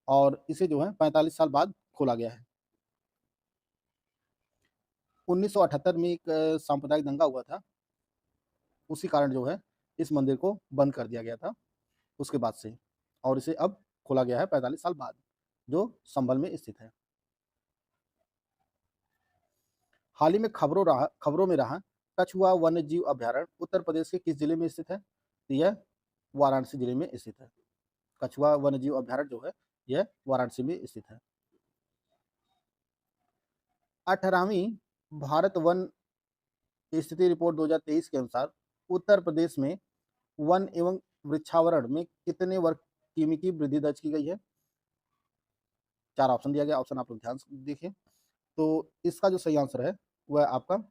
S3: और इसे जो है 45 साल बाद खोला गया है। 1978 में एक सांप्रदायिक दंगा हुआ था, उसी कारण जो है इस मंदिर को बंद कर दिया गया था उसके बाद से, और इसे अब खोला गया है 45 साल बाद, जो संभल में स्थित है। हाल ही में खबरों में रहा कछुआ वन्य जीव अभ्यारण्य उत्तर प्रदेश के किस जिले में स्थित है? तो यह वाराणसी जिले में स्थित है। कछुआ वन्य जीव अभ्यारण्य जो है यह वाराणसी में स्थित है। 18वीं भारत वन स्थिति रिपोर्ट 2023 के अनुसार उत्तर प्रदेश में वन एवं वृक्षावरण में कितने वर्ग किमी की वृद्धि दर्ज की गई है? 4 ऑप्शन दिया गया, ऑप्शन आप लोग ध्यान से देखिए। तो इसका जो सही आंसर है वह आपका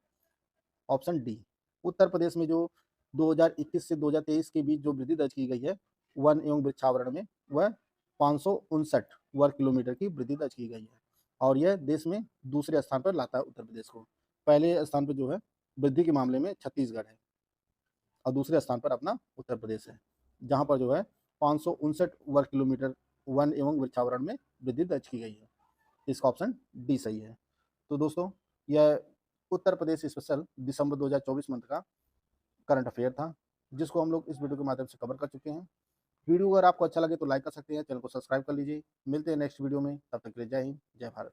S3: ऑप्शन डी। उत्तर प्रदेश में जो 2021 से 2023 के बीच जो वृद्धि दर्ज की गई है वन एवं वृक्षावरण में, वह 559 वर्ग किलोमीटर की वृद्धि दर्ज की गई है और यह देश में दूसरे स्थान पर लाता है उत्तर प्रदेश को। पहले स्थान पर जो है वृद्धि के मामले में छत्तीसगढ़ है और दूसरे स्थान पर अपना उत्तर प्रदेश है, जहां पर जो है 559 वर्ग किलोमीटर वन एवं वृक्षावरण में वृद्धि दर्ज की गई है। इसका ऑप्शन डी सही है। तो दोस्तों, यह उत्तर प्रदेश स्पेशल दिसंबर 2024 मंथ का करंट अफेयर था, जिसको हम लोग इस वीडियो के माध्यम से कवर कर चुके हैं। वीडियो अगर आपको अच्छा लगे तो लाइक कर सकते हैं, चैनल को सब्सक्राइब कर लीजिए। मिलते हैं नेक्स्ट वीडियो में, तब तक के लिए जय हिंद, जय भारत।